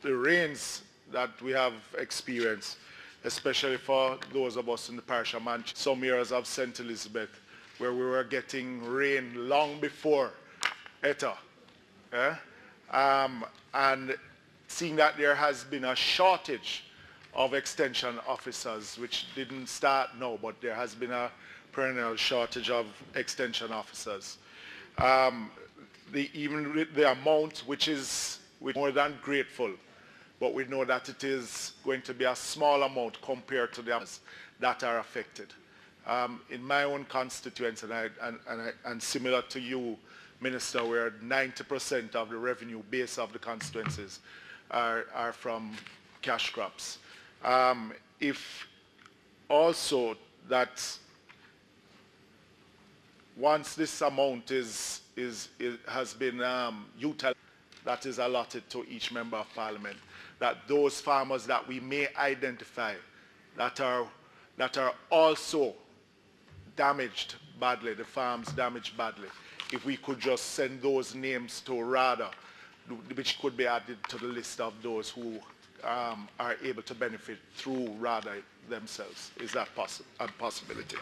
rains that we have experienced, especially for those of us in the parish of Manchester. Some years of St. Elizabeth, where we were getting rain long before ETA. And seeing that there has been a shortage of extension officers, which didn't start now, but there has been a perennial shortage of extension officers. Even with the amount, which is more than grateful, but we know that it is going to be a small amount compared to the others that are affected. In my own constituency, and similar to you, Minister, where 90% of the revenue base of the constituencies are from cash crops. If also that once this amount has been utilized, that is allotted to each member of parliament, that those farmers that we may identify that are also damaged badly, the farms damaged badly, if we could just send those names to RADA, which could be added to the list of those who are able to benefit through RADA themselves. Is that a possibility?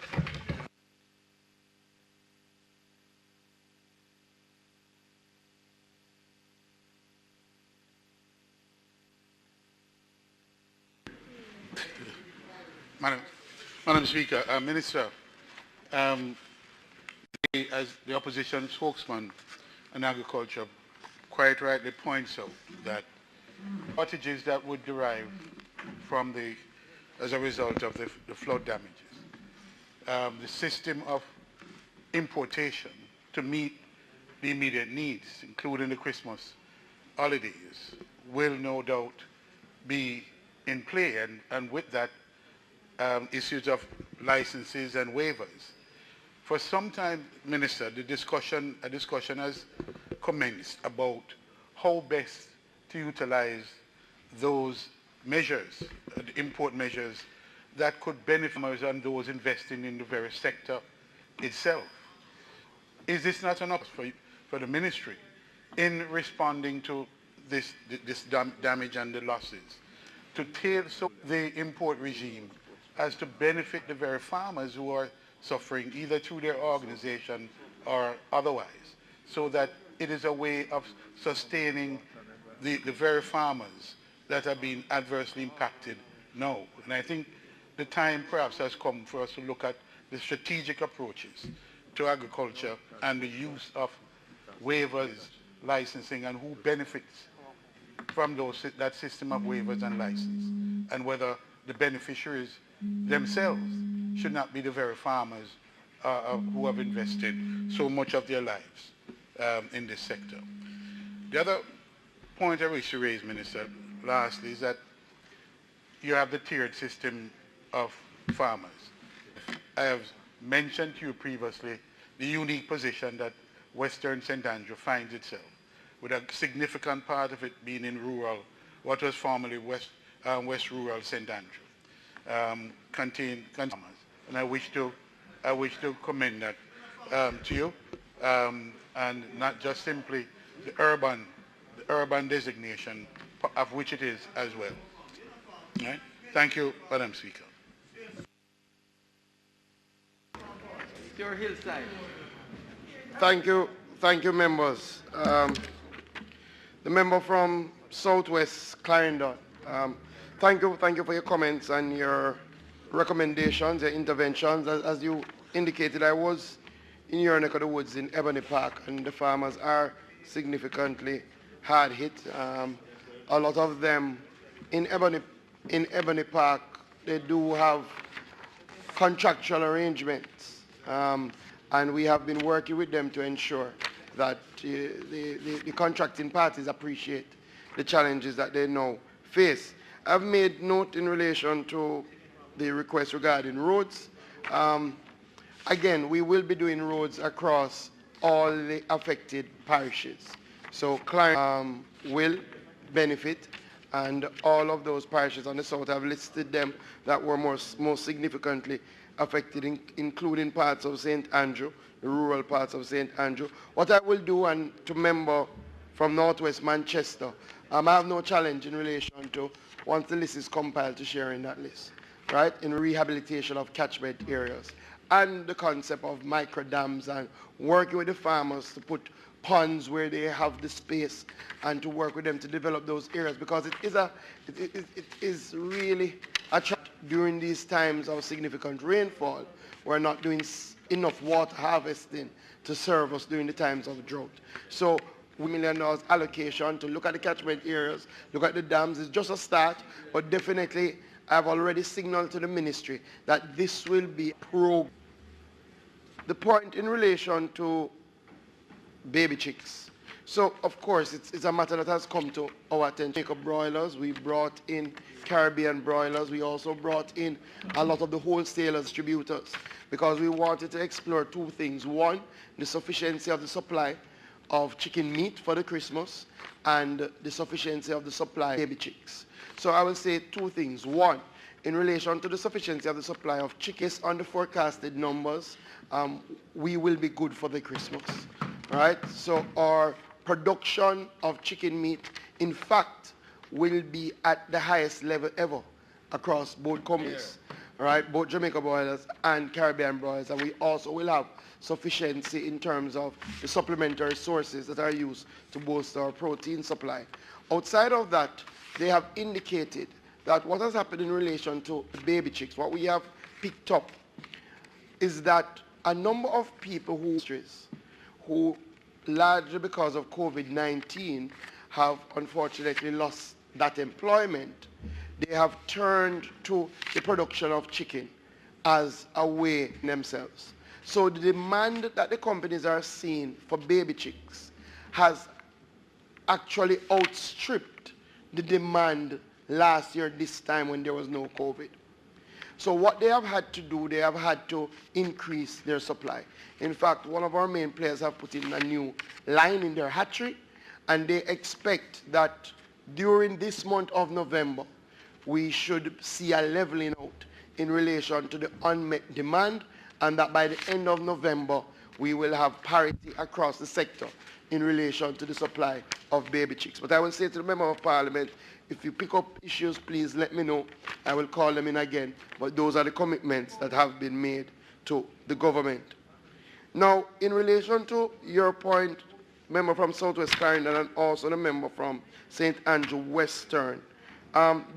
Madam Speaker, Minister, as the opposition spokesman on agriculture quite rightly points out that shortages that would derive from as a result of the flood damages, the system of importation to meet the immediate needs, including the Christmas holidays, will no doubt be in play, and with that, issues of licenses and waivers. For some time, Minister, a discussion has commenced about how best to utilize those measures, the import measures, that could benefit farmers and those investing in the very sector itself. Is this not an option for the ministry in responding to this damage and the losses, to tailor the import regime as to benefit the very farmers who are suffering either through their organization or otherwise, so that it is a way of sustaining the very farmers that are being adversely impacted now? And I think the time perhaps has come for us to look at the strategic approaches to agriculture and the use of waivers, licensing, and who benefits from that system of waivers and license, and whether the beneficiaries themselves should not be the very farmers who have invested so much of their lives in this sector. The other point I wish to raise, Minister, lastly, is that you have the tiered system of farmers. I have mentioned to you previously the unique position that Western St. Andrew finds itself, with a significant part of it being in rural, what was formerly West Rural St. Andrew, contain farmers. And I wish to commend that to you, and not just simply the urban designation of which it is as well. All right? Thank you, Madam Speaker. Your hillside. Thank you, members. The member from Southwest Clarendon. Thank you for your comments and your recommendations, your interventions. As you indicated, I was in your neck of the woods in Ebony Park, and the farmers are significantly hard hit. A lot of them in Ebony Park, they do have contractual arrangements, and we have been working with them to ensure that the contracting parties appreciate the challenges that they now face. I've made note in relation to the request regarding roads. Again, we will be doing roads across all the affected parishes. So Clarendon will benefit, and all of those parishes on the south, have listed them that were most significantly affected, including parts of St. Andrew, the rural parts of St. Andrew. What I will do, and to member from Northwest Manchester, I have no challenge in relation to once the list is compiled, to share in that list, right, in rehabilitation of catchment areas. And the concept of micro dams and working with the farmers to put ponds where they have the space and to work with them to develop those areas, because it is really a challenge during these times of significant rainfall. We're not doing enough water harvesting to serve us during the times of drought. So $1 million allocation to look at the catchment areas, look at the dams is just a start, but definitely I've already signaled to the ministry that this will be pro. The point in relation to baby chicks. So, of course, it's a matter that has come to our attention. Jamaica broilers, we brought in Caribbean broilers. We also brought in a lot of the wholesalers, distributors, because we wanted to explore two things. One, the sufficiency of the supply of chicken meat for the Christmas, and the sufficiency of the supply of baby chicks. So I will say two things. One, in relation to the sufficiency of the supply of chickens on the forecasted numbers, we will be good for the Christmas, right? So our production of chicken meat, in fact, will be at the highest level ever across both companies, right? Both Jamaica broilers and Caribbean broilers, and we also will have sufficiency in terms of the supplementary sources that are used to bolster our protein supply. Outside of that, they have indicated that what has happened in relation to baby chicks, what we have picked up, is that a number of people who largely because of COVID-19 have unfortunately lost that employment, they have turned to the production of chicken as a way themselves. So the demand that the companies are seeing for baby chicks has actually outstripped the demand last year this time when there was no COVID. So what they have had to do, they have had to increase their supply. In fact, one of our main players have put in a new line in their hatchery, and they expect that during this month of November, we should see a leveling out in relation to the unmet demand, and that by the end of November, we will have parity across the sector in relation to the supply of baby chicks. But I will say to the Member of Parliament, if you pick up issues, please let me know. I will call them in again. But those are the commitments that have been made to the government. Now, in relation to your point, member from Southwest Clarendon and also the member from St. Andrew Western,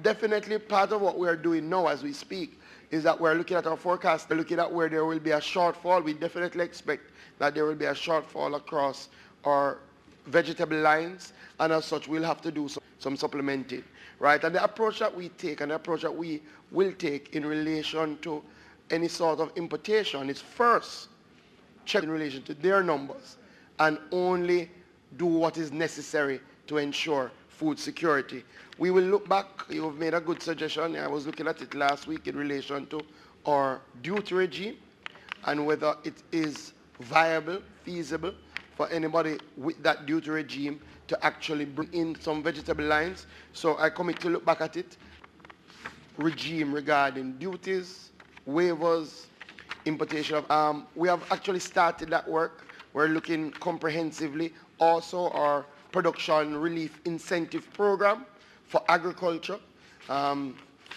definitely part of what we are doing now as we speak is that we're looking at our forecast, we're looking at where there will be a shortfall. We definitely expect that there will be a shortfall across our vegetable lines, and as such we'll have to do some supplementing, right? And the approach that we take and the approach that we will take in relation to any sort of importation is first check in relation to their numbers and only do what is necessary to ensure food security. We will look back. You've made a good suggestion. I was looking at it last week in relation to our duty regime and whether it is viable, feasible for anybody with that duty regime to actually bring in some vegetable lines. So I commit to look back at it. Regime regarding duties, waivers, importation of, we have actually started that work. We're looking comprehensively. Also our production relief incentive program for agriculture. A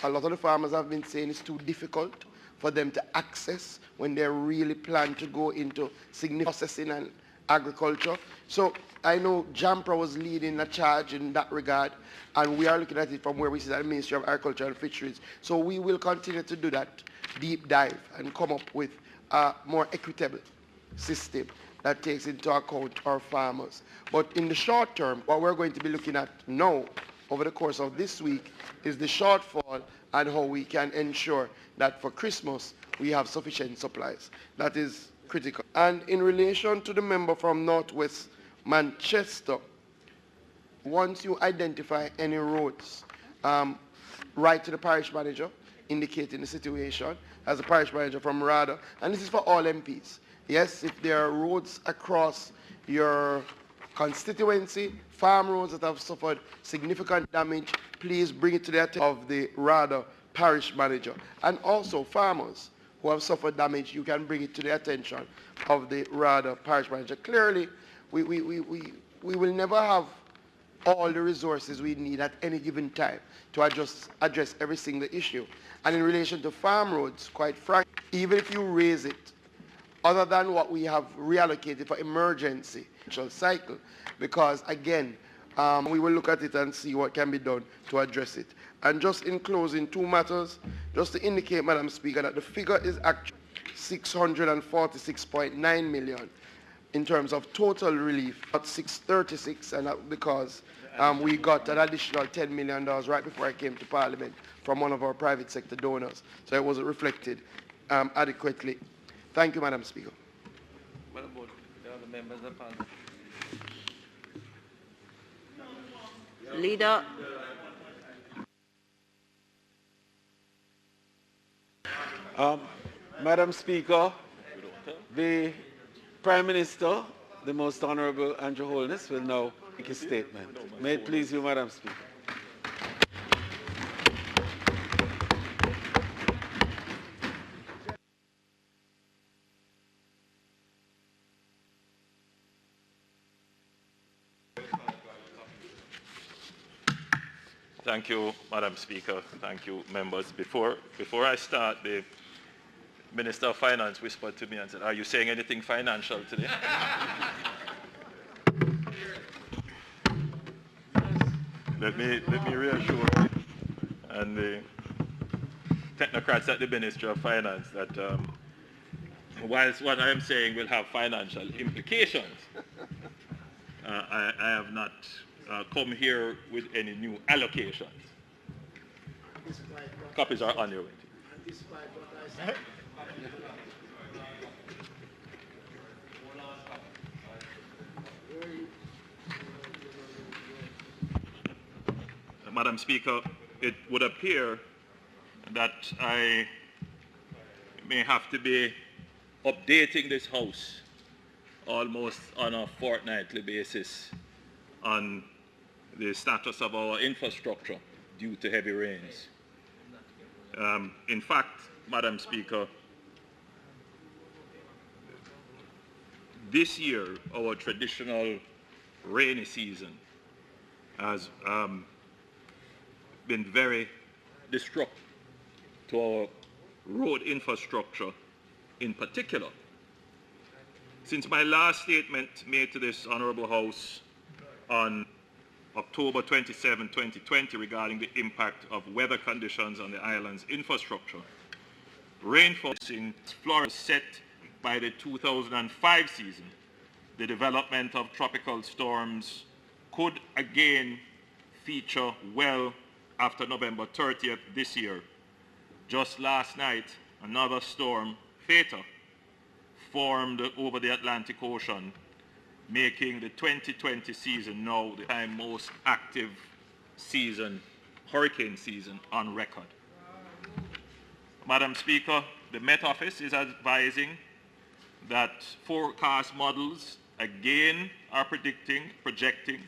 lot of the farmers have been saying it's too difficult for them to access when they really plan to go into significant processing and agriculture. So I know JAMPRA was leading a charge in that regard, and we are looking at it from where we sit at the Ministry of Agriculture and Fisheries. So we will continue to do that deep dive and come up with a more equitable system that takes into account our farmers. But in the short term, what we're going to be looking at now over the course of this week is the shortfall and how we can ensure that for Christmas we have sufficient supplies. That is critical. And in relation to the member from Northwest Manchester, once you identify any roads, write to the parish manager indicating the situation as a parish manager from RADA, and this is for all MPs. Yes, if there are roads across your constituency, farm roads that have suffered significant damage, please bring it to the attention of the RADA parish manager. And also farmers who have suffered damage, you can bring it to the attention of the RADA parish manager. Clearly, we will never have all the resources we need at any given time to address every single issue. And in relation to farm roads, quite frankly, even if you raise it, other than what we have reallocated for emergency cycle, because again, we will look at it and see what can be done to address it. And just in closing, two matters, just to indicate, Madam Speaker, that the figure is actually 646.9 million in terms of total relief, not 636, and that because we got an additional $10 million right before I came to Parliament from one of our private sector donors. So it wasn't reflected adequately. Thank you, Madam Speaker. What about the other members of Parliament? Leader. Madam Speaker, the Prime Minister, the Most Honourable Andrew Holness, will now make a statement. May it please you, Madam Speaker. Thank you, Madam Speaker. Thank you, members. Before I start, the Minister of Finance whispered to me and said, "Are you saying anything financial today?" Let me reassure you and the technocrats at the Ministry of Finance that whilst what I am saying will have financial implications, I have not come here with any new allocations. Copies are on your way. Madam Speaker, it would appear that I may have to be updating this House almost on a fortnightly basis on the status of our infrastructure due to heavy rains. In fact, Madam Speaker, this year our traditional rainy season has been very destructive to our road infrastructure in particular. Since my last statement made to this Honourable House on October 27, 2020 regarding the impact of weather conditions on the island's infrastructure, rainfall in Florida set by the 2005 season, the development of tropical storms could again feature well after November 30th this year. Just last night, another storm, Theta, formed over the Atlantic Ocean, making the 2020 season now the most active season, hurricane season on record. Madam Speaker, the Met Office is advising that forecast models again are projecting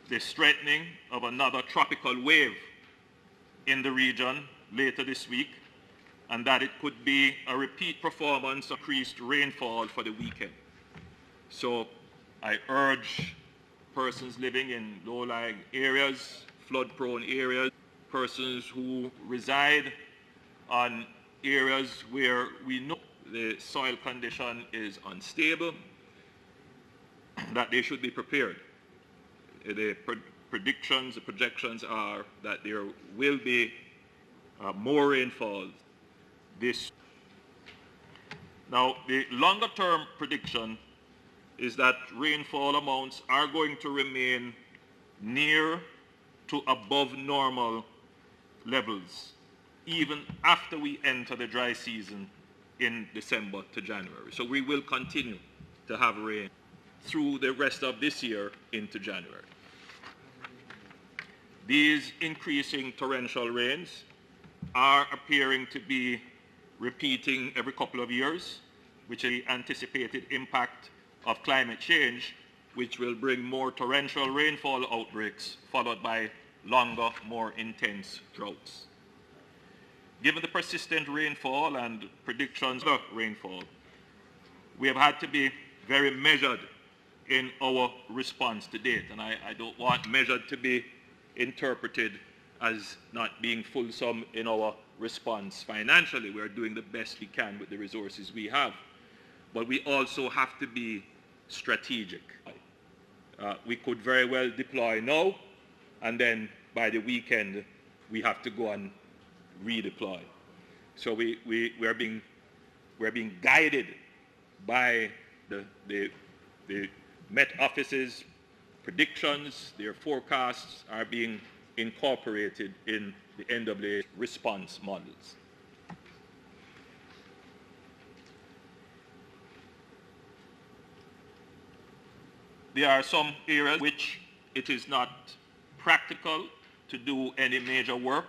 the strengthening of another tropical wave in the region later this week, and that it could be a repeat performance of increased rainfall for the weekend. So I urge persons living in low-lying areas, flood-prone areas, persons who reside on areas where we know the soil condition is unstable, that they should be prepared. The projections are that there will be more rainfall this. Now, the longer term prediction is that rainfall amounts are going to remain near to above normal levels even after we enter the dry season in December to January. So we will continue to have rain through the rest of this year into January. These increasing torrential rains are appearing to be repeating every couple of years, which is the anticipated impact of climate change, which will bring more torrential rainfall outbreaks followed by longer, more intense droughts. Given the persistent rainfall and predictions of rainfall, we have had to be very measured in our response to date. And I don't want measured to be interpreted as not being fulsome in our response financially. We are doing the best we can with the resources we have. But we also have to be strategic. We could very well deploy now, and then by the weekend, we have to go and redeploy. So we're being guided by the Met Office's predictions. Their forecasts are being incorporated in the NWA response models. There are some areas which it is not practical to do any major work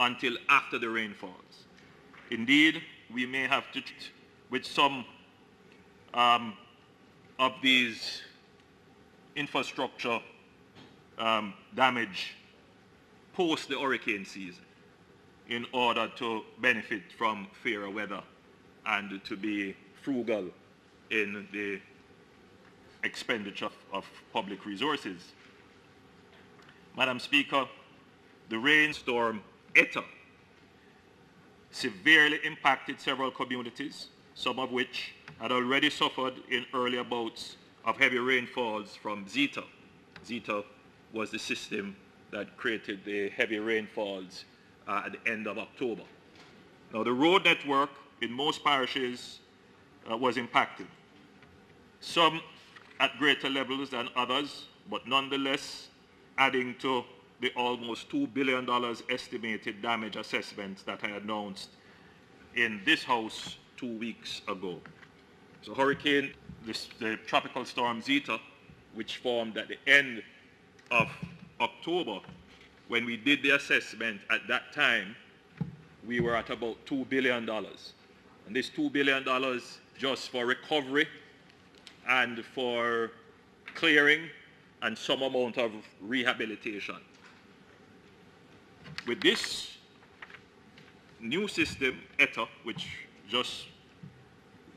until after the rainfalls. Indeed, we may have to, with some of these infrastructure damage post the hurricane season in order to benefit from fairer weather and to be frugal in the expenditure of public resources. Madam Speaker, the rainstorm Eta severely impacted several communities, some of which had already suffered in earlier bouts of heavy rainfalls from Zeta. Zeta was the system that created the heavy rainfalls at the end of October. Now, the road network in most parishes was impacted. Some at greater levels than others, but nonetheless adding to the almost $2 billion estimated damage assessments that I announced in this House 2 weeks ago. So the tropical storm Zeta, which formed at the end of October, when we did the assessment at that time, we were at about $2 billion. And this $2 billion just for recovery and for clearing and some amount of rehabilitation. With this new system, Eta, which just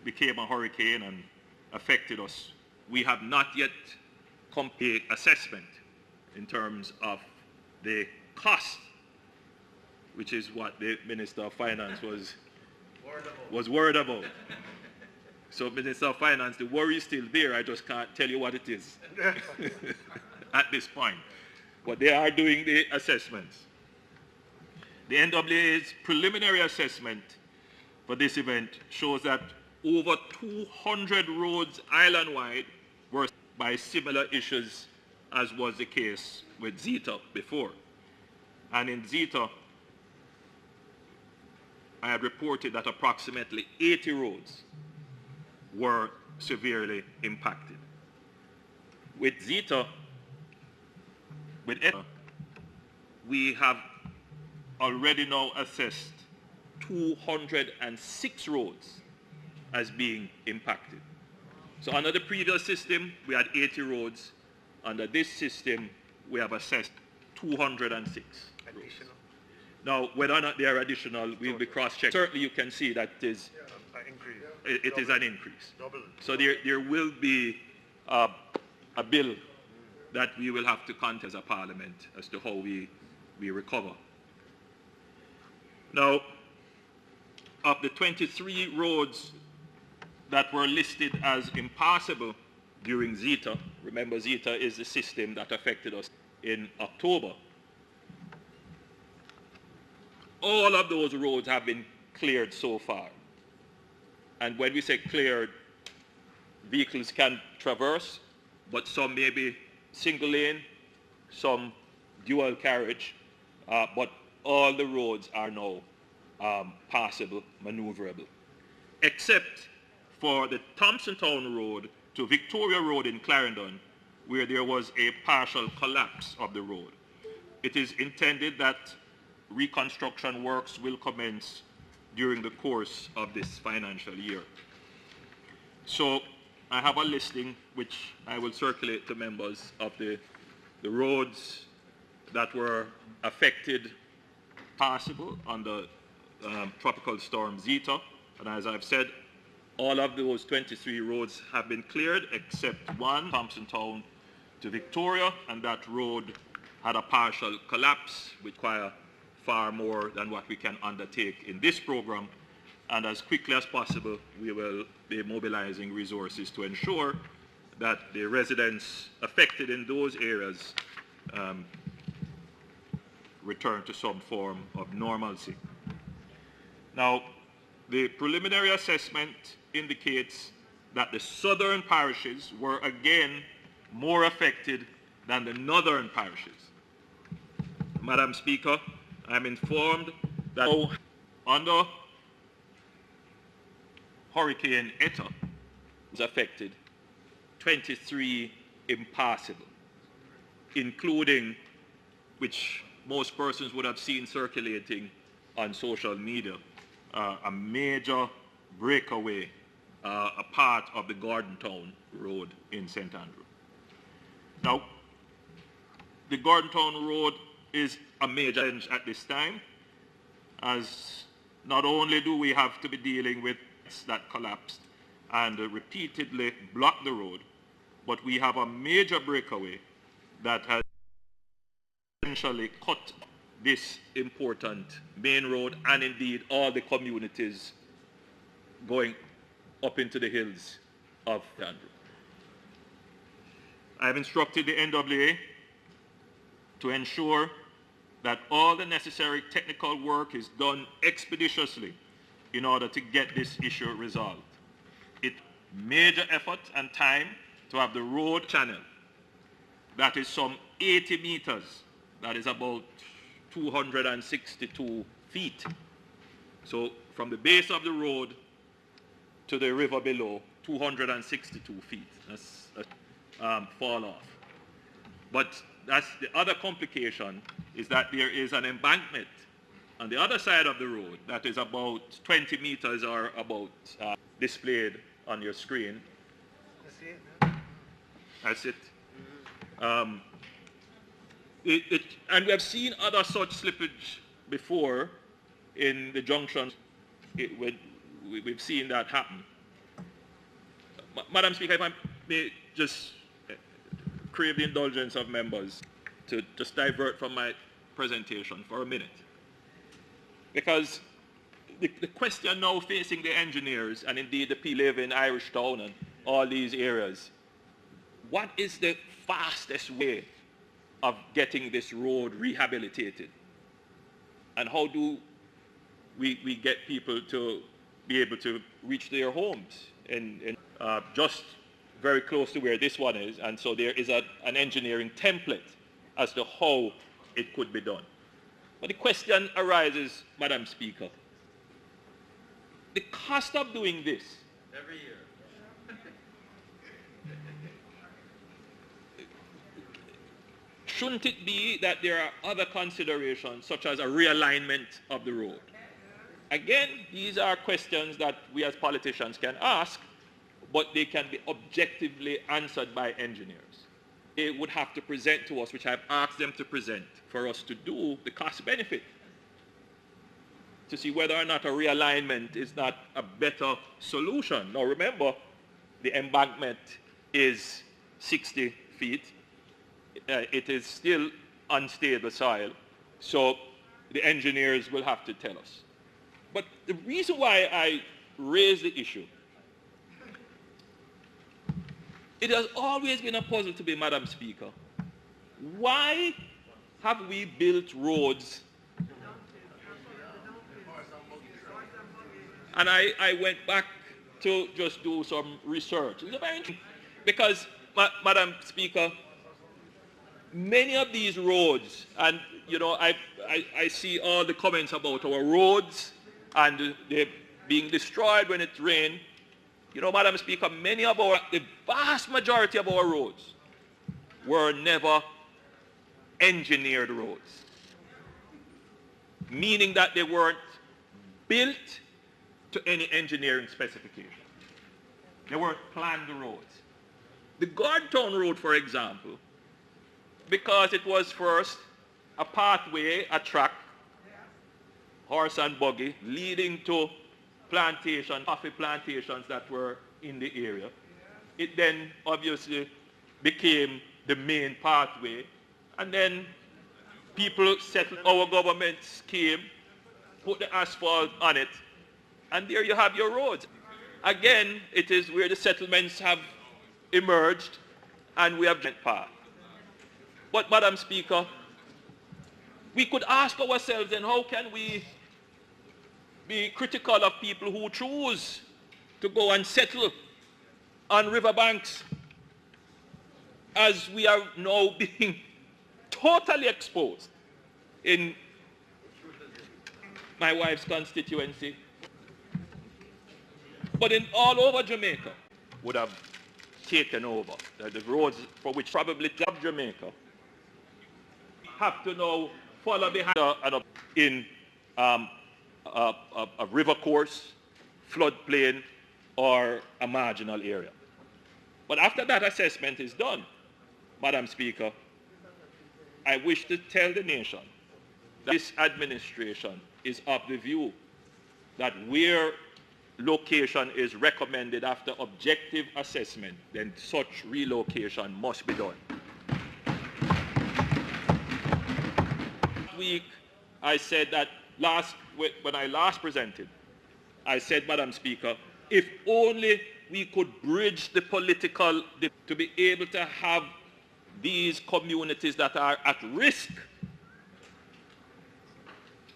became a hurricane and affected us, we have not yet completed assessment in terms of the cost, which is what the Minister of Finance was worried about. So, Minister of Finance, the worry is still there. I just can't tell you what it is at this point. But they are doing the assessments. The NWA's preliminary assessment for this event shows that over 200 roads island-wide were by similar issues as was the case with Zeta before. And in Zeta, I had reported that approximately 80 roads were severely impacted. With Zeta, with Eta, we have already now assessed 206 roads as being impacted. So under the previous system, we had 80 roads. Under this system, we have assessed 206 roads. Now, whether or not they are additional, we'll be cross-checked. Certainly you can see that it is an increase. So there will be a bill that we will have to contest as a parliament as to how we recover. Now, of the 23 roads that were listed as impassable during Zeta, remember Zeta is the system that affected us in October, all of those roads have been cleared so far. And when we say cleared, vehicles can traverse, but some may be single lane, some dual carriage, but all the roads are now passable, maneuverable, except for the Thompsontown Road to Victoria Road in Clarendon, where there was a partial collapse of the road. It is intended that reconstruction works will commence during the course of this financial year. So I have a listing which I will circulate to members of the roads that were affected, passable under Tropical Storm Zeta. And as I've said, All of those 23 roads have been cleared except one, Thompson Town to Victoria, and that road had a partial collapse, which require far more than what we can undertake in this program. And as quickly as possible, we will be mobilizing resources to ensure that the residents affected in those areas return to some form of normalcy. Now, the preliminary assessment indicates that the southern parishes were again more affected than the northern parishes. Madam Speaker, I'm informed that under Hurricane Eta was affected 23 impassable, including, which most persons would have seen circulating on social media, a major breakaway, a part of the Gordon Town Road in St. Andrew. Now, the Gordon Town Road is a major challenge at this time, as not only do we have to be dealing with that collapsed and repeatedly blocked the road, but we have a major breakaway that has essentially cut this important main road and indeed all the communities going up into the hills of Andrew. I have instructed the NWA to ensure that all the necessary technical work is done expeditiously in order to get this issue resolved. It major effort and time to have the road channel that is some 80 meters, that is about 262 feet. So from the base of the road to the river below, 262 feet. That's fall off. But that's the other complication, is that there is an embankment on the other side of the road that is about 20 meters or about displayed on your screen. That's it. And we have seen other such slippage before in the junctions. We've seen that happen. Madam Speaker, if I may just crave the indulgence of members to just divert from my presentation for a minute. Because the question now facing the engineers and indeed the people live in Irish Town and all these areas, what is the fastest way of getting this road rehabilitated? And how do we get people to be able to reach their homes in just very close to where this one is, and so there is an engineering template as to how it could be done. But the question arises, Madam Speaker, the cost of doing this every year. Shouldn't it be that there are other considerations such as a realignment of the road? Again, these are questions that we as politicians can ask, but they can be objectively answered by engineers. They would have to present to us, which I've asked them to present, for us to do the cost benefit, to see whether or not a realignment is not a better solution. Now remember, the embankment is 60 feet. It is still unstable soil, so the engineers will have to tell us. But the reason why I raise the issue, it has always been a puzzle to me, Madam Speaker. Why have we built roads? And I went back to just do some research. It's very interesting because, Madam Speaker, many of these roads, and you know, I see all the comments about our roads and they're being destroyed when it rains. You know, Madam Speaker, the vast majority of our roads were never engineered roads, meaning that they weren't built to any engineering specification. They weren't planned roads. The Gordon Road, for example, because it was first a pathway, a track, horse and buggy, leading to coffee plantations that were in the area. It then obviously became the main pathway, and then people settled, our governments came, put the asphalt on it, and there you have your roads. Again, it is where the settlements have emerged, and we have joint path. But, Madam Speaker, we could ask ourselves then, how can we be critical of people who choose to go and settle on riverbanks, as we are now being totally exposed in my wife's constituency, but in all over Jamaica would have taken over. The roads for which probably love Jamaica have to now follow behind in a river course, floodplain, or a marginal area. But after that assessment is done, Madam Speaker, I wish to tell the nation that this administration is of the view that where location is recommended after objective assessment, then such relocation must be done. Last week, I said that when I last presented, I said, Madam Speaker, if only we could bridge the political to be able to have these communities that are at risk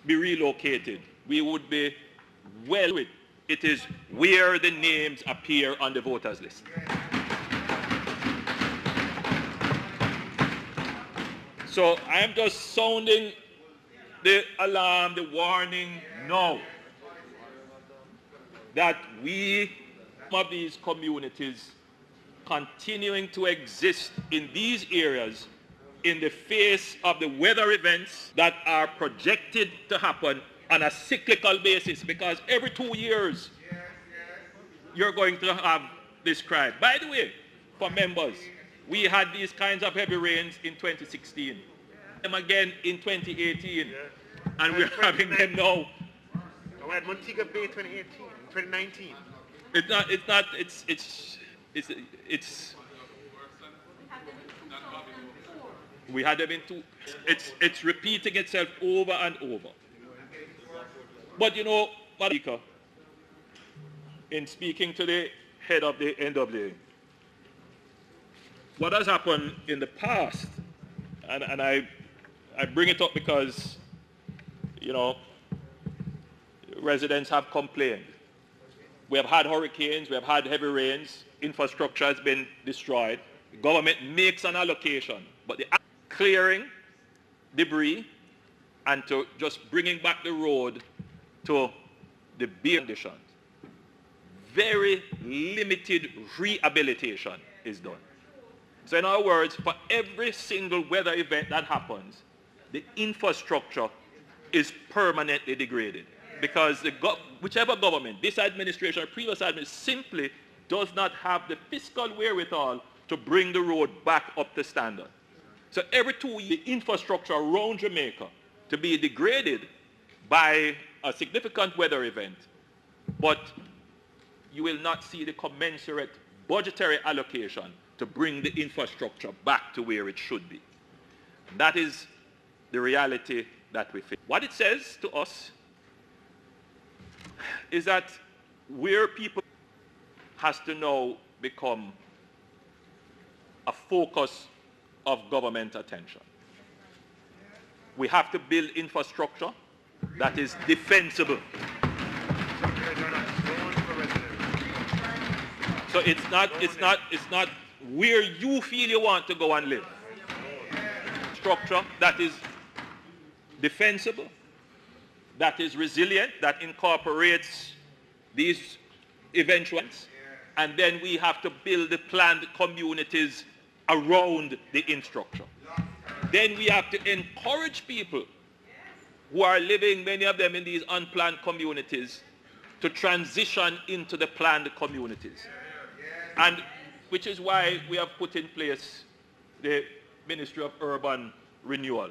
be relocated, we would be well with it. It is where the names appear on the voters list. So I am just sounding the alarm, the warning now that we of these communities continuing to exist in these areas in the face of the weather events that are projected to happen on a cyclical basis, because every 2 years you're going to have this crime. By the way, for members, we had these kinds of heavy rains in 2016, them again in 2018, and we're having them now. We had Montego Bay 2018, 2019. We had them in two. It's repeating itself over and over. But you know, Madam Speaker, in speaking to the head of the NWA, what has happened in the past, and I bring it up because, you know, residents have complained. We have had hurricanes, we have had heavy rains, infrastructure has been destroyed. The government makes an allocation, but the clearing debris and to just bringing back the road to the bare conditions, very limited rehabilitation is done. So in other words, for every single weather event that happens, the infrastructure is permanently degraded, because whichever government, this administration or previous administration, simply does not have the fiscal wherewithal to bring the road back up to standard. So every 2 years, the infrastructure around Jamaica to be degraded by a significant weather event, but you will not see the commensurate budgetary allocation to bring the infrastructure back to where it should be. And that is the reality that we face. What it says to us is that where people has to now become a focus of government attention. We have to build infrastructure that is defensible. So it's not where you feel you want to go and live. Structure that is defensible, that is resilient, that incorporates these eventualities, and then we have to build the planned communities around the infrastructure. Then we have to encourage people who are living, many of them in these unplanned communities, to transition into the planned communities. And which is why we have put in place the Ministry of Urban Renewal,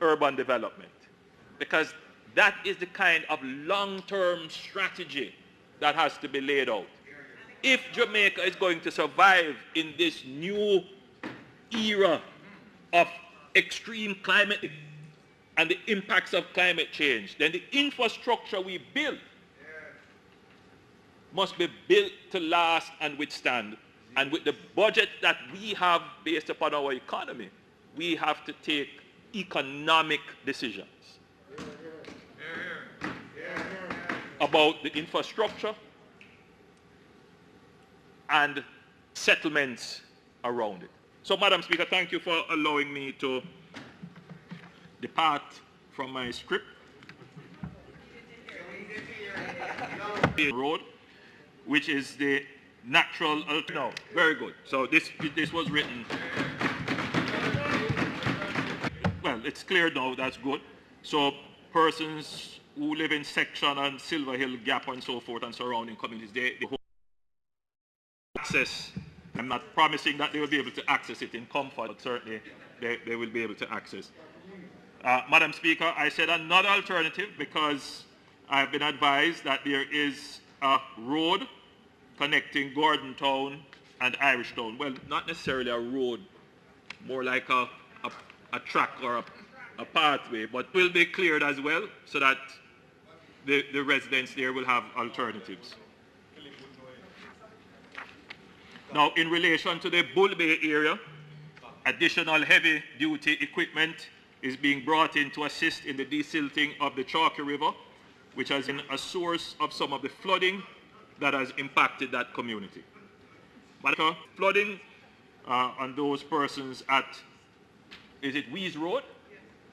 Urban Development. Because That is the kind of long-term strategy that has to be laid out. If Jamaica is going to survive in this new era of extreme climate and the impacts of climate change, then the infrastructure we build must be built to last and withstand. And with the budget that we have based upon our economy, we have to take economic decisions about the infrastructure and settlements around it. So, Madam Speaker, thank you for allowing me to depart from my script. Road, which is the natural, no, very good. So this was written, well, it's clear now, that's good. So persons who live in Section and Silver Hill Gap and so forth and surrounding communities, they access. I'm not promising that they will be able to access it in comfort, but certainly they will be able to access. Madam Speaker, I said another alternative because I've been advised that there is a road connecting Gordon Town and Irish Town. Well, not necessarily a road, more like a track or a pathway, but will be cleared as well so that the residents there will have alternatives. Now, in relation to the Bull Bay area, additional heavy-duty equipment is being brought in to assist in the desilting of the Chalky River, which has been a source of some of the flooding that has impacted that community. But flooding on those persons at, is it Wees Road?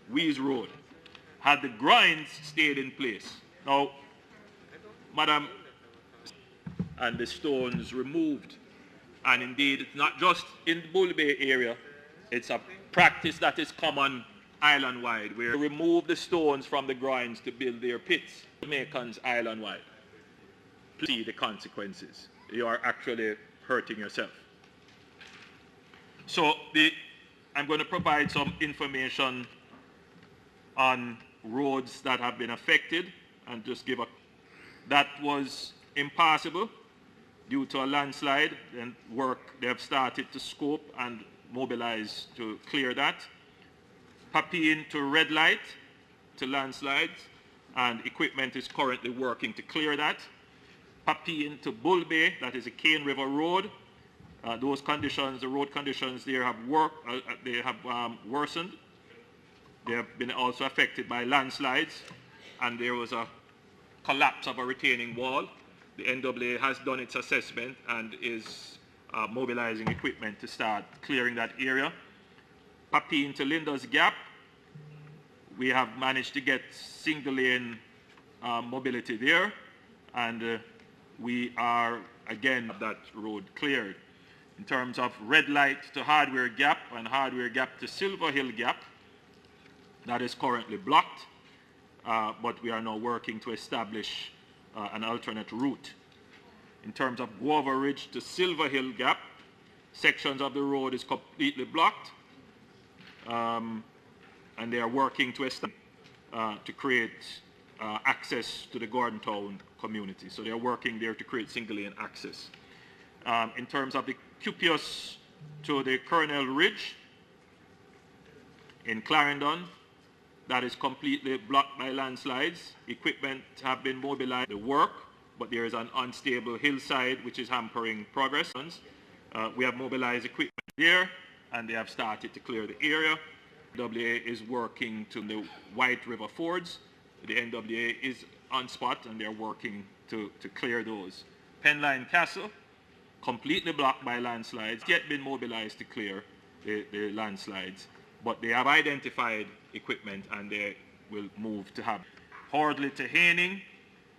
Wees Road. Had the grinds stayed in place. Now, Madam, and the stones removed. And indeed, it's not just in the Bull Bay area, it's a practice that is common island-wide, where they remove the stones from the grinds to build their pits. Jamaicans island-wide. Please see the consequences. You are actually hurting yourself. So I'm going to provide some information on roads that have been affected and just give a, that was impassable due to a landslide, and work they have started to scope and mobilize to clear that. Papine to red light to landslides, and equipment is currently working to clear that. Papine to Bull Bay, that is a Cane River Road. Those conditions, the road conditions there have worsened. They have been also affected by landslides, and there was a collapse of a retaining wall. The NAA has done its assessment and is mobilizing equipment to start clearing that area. Papine to Linda's Gap, we have managed to get single lane mobility there, and we are again that road cleared. In terms of red light to Hardware Gap and Hardware Gap to Silver Hill Gap, that is currently blocked, but we are now working to establish an alternate route. In terms of Guava Ridge to Silver Hill Gap, sections of the road is completely blocked, and they are working to create access to the Gordon Town community. So they are working there to create single lane access. In terms of the Cupius to the Colonel Ridge in Clarendon, that is completely blocked by landslides. Equipment have been mobilized to work, but there is an unstable hillside which is hampering progress. We have mobilized equipment there, and they have started to clear the area. The NAA is working to the White River Fords. The NAA is on spot, and they're working to clear those. Penline Castle, completely blocked by landslides, yet been mobilized to clear the landslides. But they have identified equipment, and they will move to have. Hordley to Haining,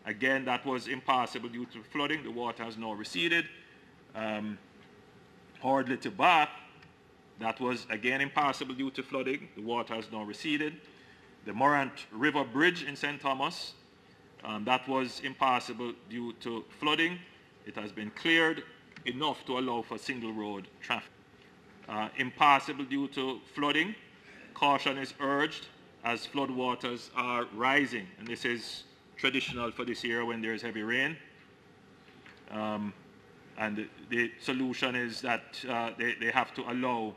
again, that was impassable due to flooding. The water has now receded. Hordley to Bath, that was again impassable due to flooding. The water has now receded. The Morant River Bridge in St. Thomas, that was impassable due to flooding. It has been cleared enough to allow for single road traffic. Impassable due to flooding. Caution is urged as floodwaters are rising. And this is traditional for this year when there's heavy rain. And the solution is that they have to allow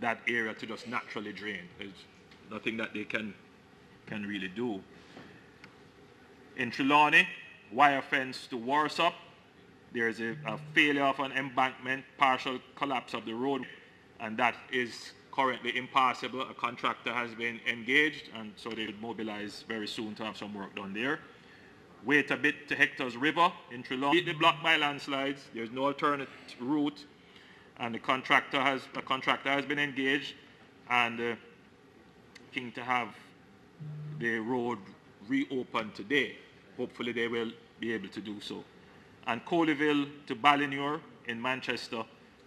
that area to just naturally drain. There's nothing that they can really do. In Trelawney, wire fence to Warsop, there's a failure of an embankment, partial collapse of the road, and that is currently impassable. A contractor has been engaged, and so they would mobilize very soon to have some work done there. Wait a bit to Hector's River in Trelawney, completely blocked by landslides. There's no alternate route, and a contractor has been engaged, and looking to have the road reopened today. Hopefully they will be able to do so. And Coleyville to Ballinure in Manchester,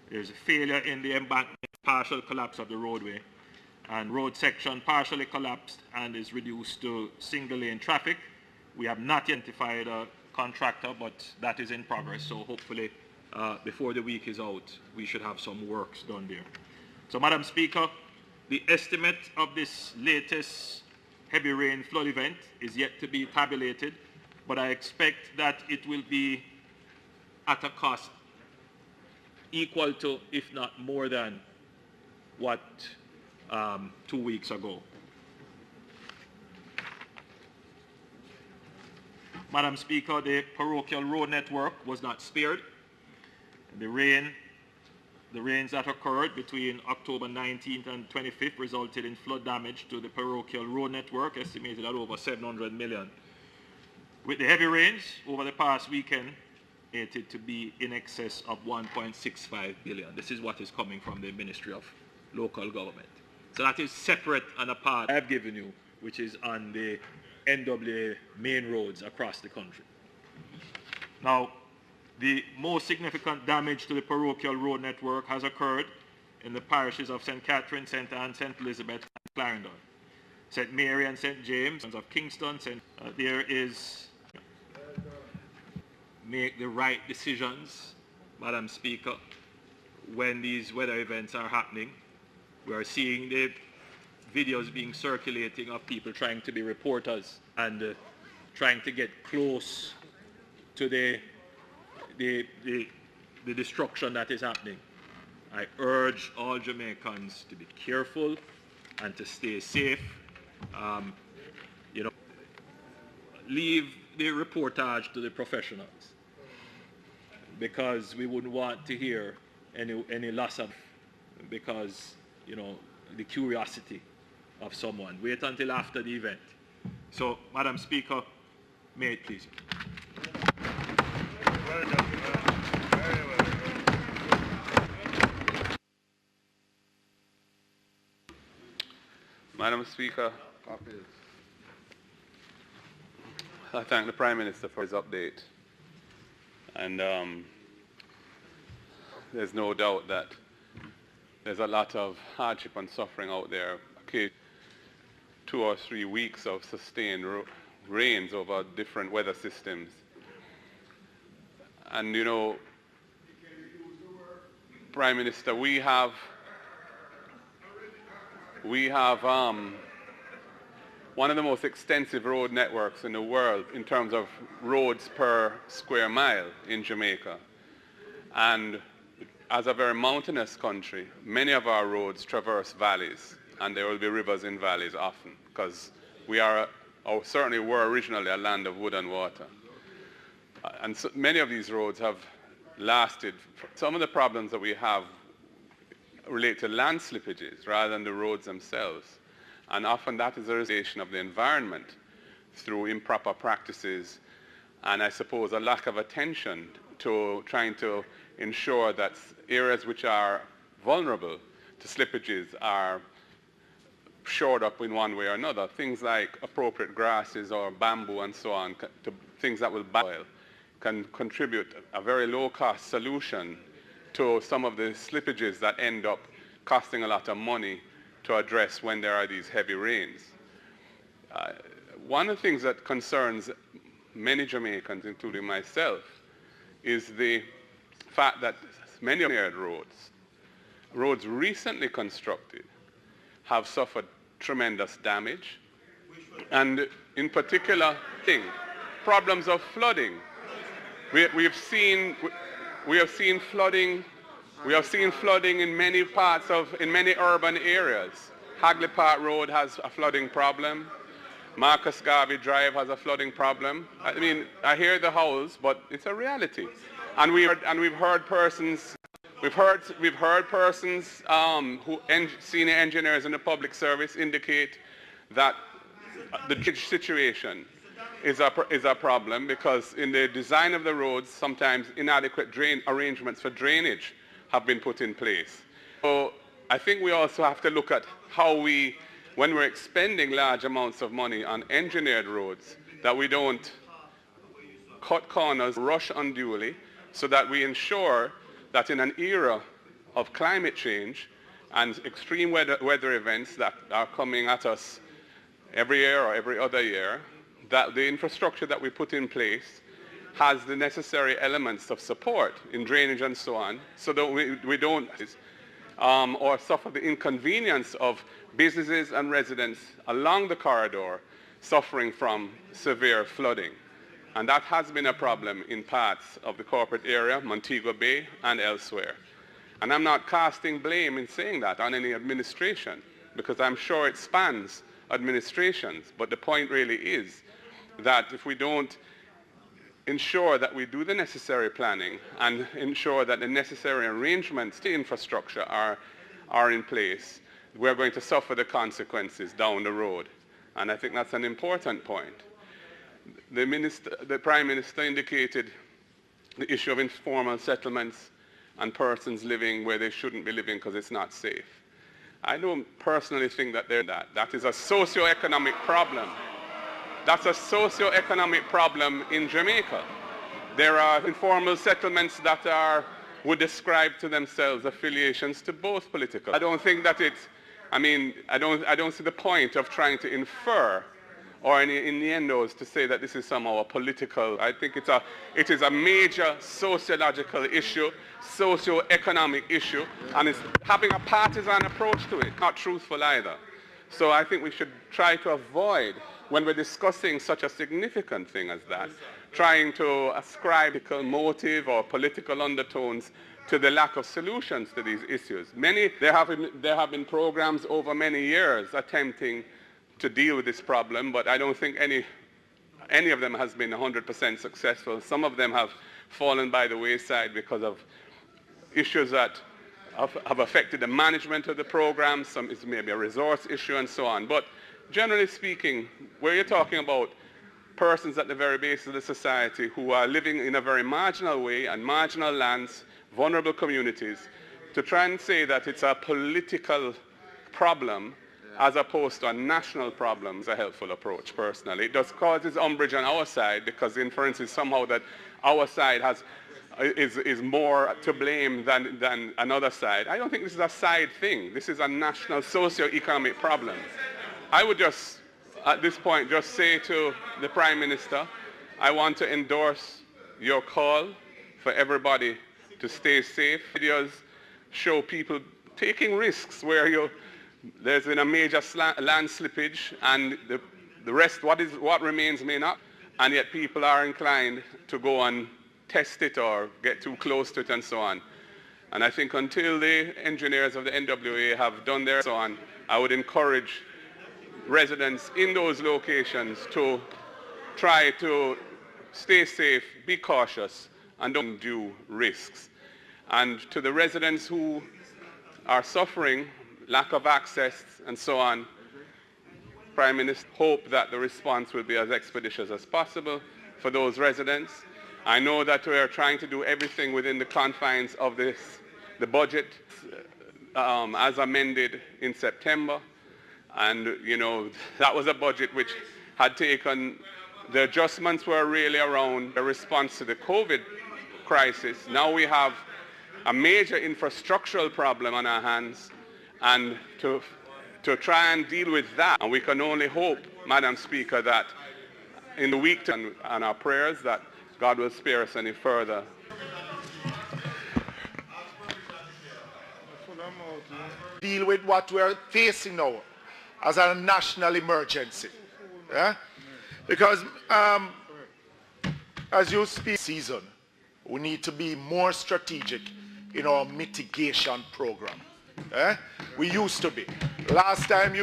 there's a failure in the embankment, partial collapse of the roadway, and road section partially collapsed and is reduced to single lane traffic. We have not identified a contractor, but that is in progress, so hopefully before the week is out, we should have some works done there. So, Madam Speaker, the estimate of this latest heavy rain flood event is yet to be tabulated, but I expect that it will be at a cost equal to, if not more than, what 2 weeks ago. Madam Speaker, the parochial road network was not spared. The rains that occurred between October 19th and 25th resulted in flood damage to the parochial road network, estimated at over 700 million. With the heavy rains over the past weekend, estimated to be in excess of 1.65 billion. This is what is coming from the Ministry of Local Government. So that is separate and apart I've given you, which is on the NWA main roads across the country. Now, the most significant damage to the parochial road network has occurred in the parishes of St. Catherine, St. Anne, St. Elizabeth, and Clarendon. St. Mary and St. James of Kingston, there is make the right decisions, Madam Speaker, when these weather events are happening. We are seeing the videos being circulating of people trying to be reporters and trying to get close to the destruction that is happening. I urge all Jamaicans to be careful and to stay safe. Leave the reportage to the professionals, because we wouldn't want to hear any loss of, because the curiosity of someone. Wait until after the event. So, Madam Speaker, may it please you. Well done. Very well. Madam Speaker, I thank the Prime Minister for his update. And there's no doubt that there's a lot of hardship and suffering out there. Okay, 2 or 3 weeks of sustained rains over different weather systems. And Prime Minister, we have one of the most extensive road networks in the world in terms of roads per square mile in Jamaica. And as a very mountainous country, many of our roads traverse valleys, and there will be rivers in valleys often, because we are, or certainly were originally, a land of wood and water. And so many of these roads have lasted. Some of the problems that we have relate to land slippages rather than the roads themselves. And often that is a result of the environment through improper practices and, I suppose, a lack of attention to trying to ensure that areas which are vulnerable to slippages are shored up in one way or another. Things like appropriate grasses or bamboo and so on, things that will boil, can contribute a very low-cost solution to some of the slippages that end up costing a lot of money to address when there are these heavy rains. One of the things that concerns many Jamaicans, including myself, is the fact that many roads recently constructed, have suffered tremendous damage. And in particular, problems of flooding. We have seen flooding in many in many urban areas. Hagley Park Road has a flooding problem. Marcus Garvey Drive has a flooding problem. I mean, I hear the howls, but it's a reality. And we've heard persons senior engineers in the public service indicate that the drainage situation is a problem because in the design of the roads, sometimes inadequate arrangements for drainage have been put in place. So I think we also have to look at how when we're expending large amounts of money on engineered roads, that we don't cut corners, rush unduly, so that we ensure that in an era of climate change and extreme weather events that are coming at us every year or every other year, that the infrastructure that we put in place has the necessary elements of support in drainage and so on, so that we don't or suffer the inconvenience of businesses and residents along the corridor suffering from severe flooding. And that has been a problem in parts of the corporate area, Montego Bay and elsewhere. And I'm not casting blame in saying that on any administration, because I'm sure it spans administrations. But the point really is that if we don't ensure that we do the necessary planning and ensure that the necessary arrangements to infrastructure are in place, we're going to suffer the consequences down the road. And I think that's an important point. The Prime Minister indicated the issue of informal settlements and persons living where they shouldn't be living because it's not safe. I don't personally think that that is a socio-economic problem. That's a socio-economic problem in Jamaica. There are informal settlements that would describe to themselves affiliations to both political. I don't think that I don't see the point of trying to infer or any innuendos to say that this is somehow a political. I think it is a major sociological issue, socio-economic issue, and it's having a partisan approach to it, not truthful either. So I think we should try to avoid, when we're discussing such a significant thing as that, trying to ascribe political motive or political undertones to the lack of solutions to these issues. There have been programs over many years attempting to deal with this problem, but I don't think any of them has been 100% successful. Some of them have fallen by the wayside because of issues that have affected the management of the program. Some is maybe a resource issue and so on. But generally speaking, where you're talking about persons at the very base of the society who are living in a very marginal way and marginal lands, vulnerable communities, to try and say that it's a political problem as opposed to a national problem is a helpful approach, personally. It does cause umbrage on our side because the inference is somehow that our side is more to blame than another side. I don't think this is a side thing. This is a national socio-economic problem. I would just, at this point, just say to the Prime Minister, I want to endorse your call for everybody to stay safe. Videos show people taking risks where there's been a major land slippage and the rest, what remains may not, and yet people are inclined to go and test it or get too close to it and so on. And I think until the engineers of the NWA have done their so on, I would encourage residents in those locations to try to stay safe, be cautious, and don't do risks. And to the residents who are suffering lack of access and so on, Prime Minister, hope that the response will be as expeditious as possible for those residents. I know that we are trying to do everything within the confines of the budget as amended in September. And, that was a budget which had taken, the adjustments were really around the response to the COVID crisis. Now we have a major infrastructural problem on our hands, and to try and deal with that, and we can only hope, Madam Speaker, that in the week and our prayers that God will spare us any further. Deal with what we're facing now. as a national emergency. Yeah? Because as you speak season, we need to be more strategic in our mitigation program. Eh? We used to be. Last time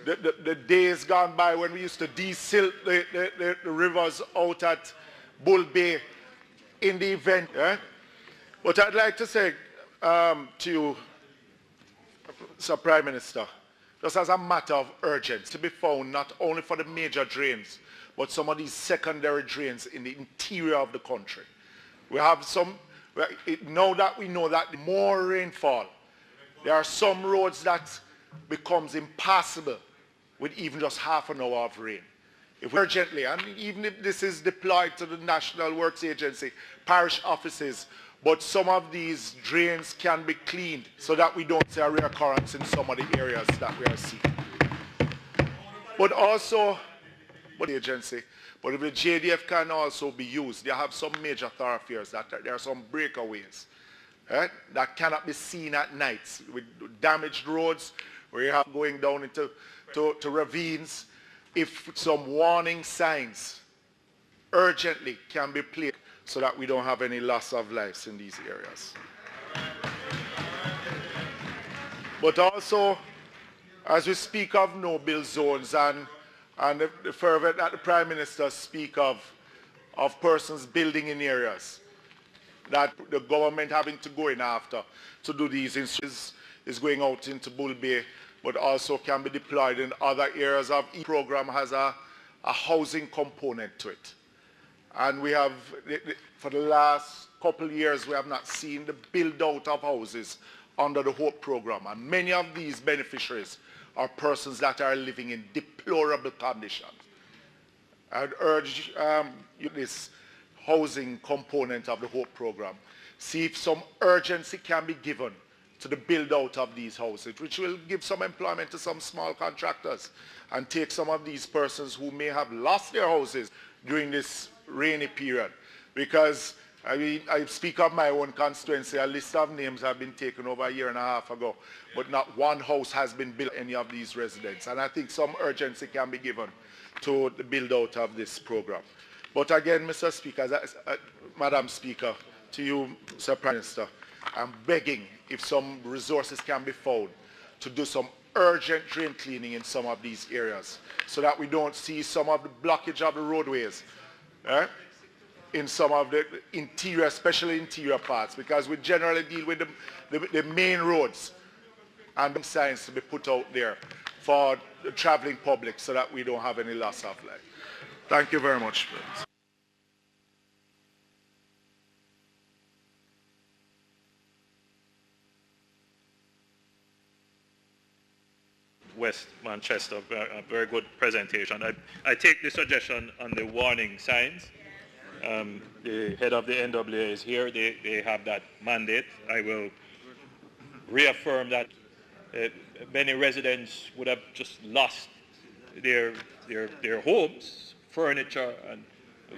the days gone by when we used to de-silt the rivers out at Bull Bay in the event. Eh? But I'd like to say to you, Sir Prime Minister, just as a matter of urgency, to be found not only for the major drains, but some of these secondary drains in the interior of the country. We have some, now that we know that more rainfall, there are some roads that becomes impassable with even just half an hour of rain. If we urgently, and even if this is deployed to the National Works Agency, parish offices, but some of these drains can be cleaned so that we don't see a reoccurrence in some of the areas that we are seeing. But also, the agency, but if the JDF can also be used, they have some major thoroughfares that there are some breakaways that cannot be seen at nights with damaged roads where you have going down into to ravines. If some warning signs urgently can be placed so that we don't have any loss of lives in these areas. But also, as we speak of no-build zones and the fervor that the Prime Minister speak of persons building in areas that the government having to go in after to do these is going out into Bull Bay, but also can be deployed in other areas of each program has a housing component to it. And we have, for the last couple of years, we have not seen the build-out of houses under the HOPE program. And many of these beneficiaries are persons that are living in deplorable conditions. I'd urge this housing component of the HOPE program, see if some urgency can be given to the build-out of these houses, which will give some employment to some small contractors and take some of these persons who may have lost their houses during this rainy period. Because I speak of my own constituency, a list of names have been taken over a year and a half ago, but not one house has been built any of these residents. And I think some urgency can be given to the build-out of this program. But again, Mr. Speaker, Madam Speaker, to you, Sir Prime Minister, I'm begging if some resources can be found to do some urgent drain cleaning in some of these areas so that we don't see some of the blockage of the roadways in some of the interior, especially interior parts, because we generally deal with the main roads and signs to be put out there for the traveling public so that we don't have any loss of life. Thank you very much. West Manchester, a very good presentation. I take the suggestion on the warning signs. The head of the NWA is here. They have that mandate. I will reaffirm that many residents would have just lost their homes, furniture, and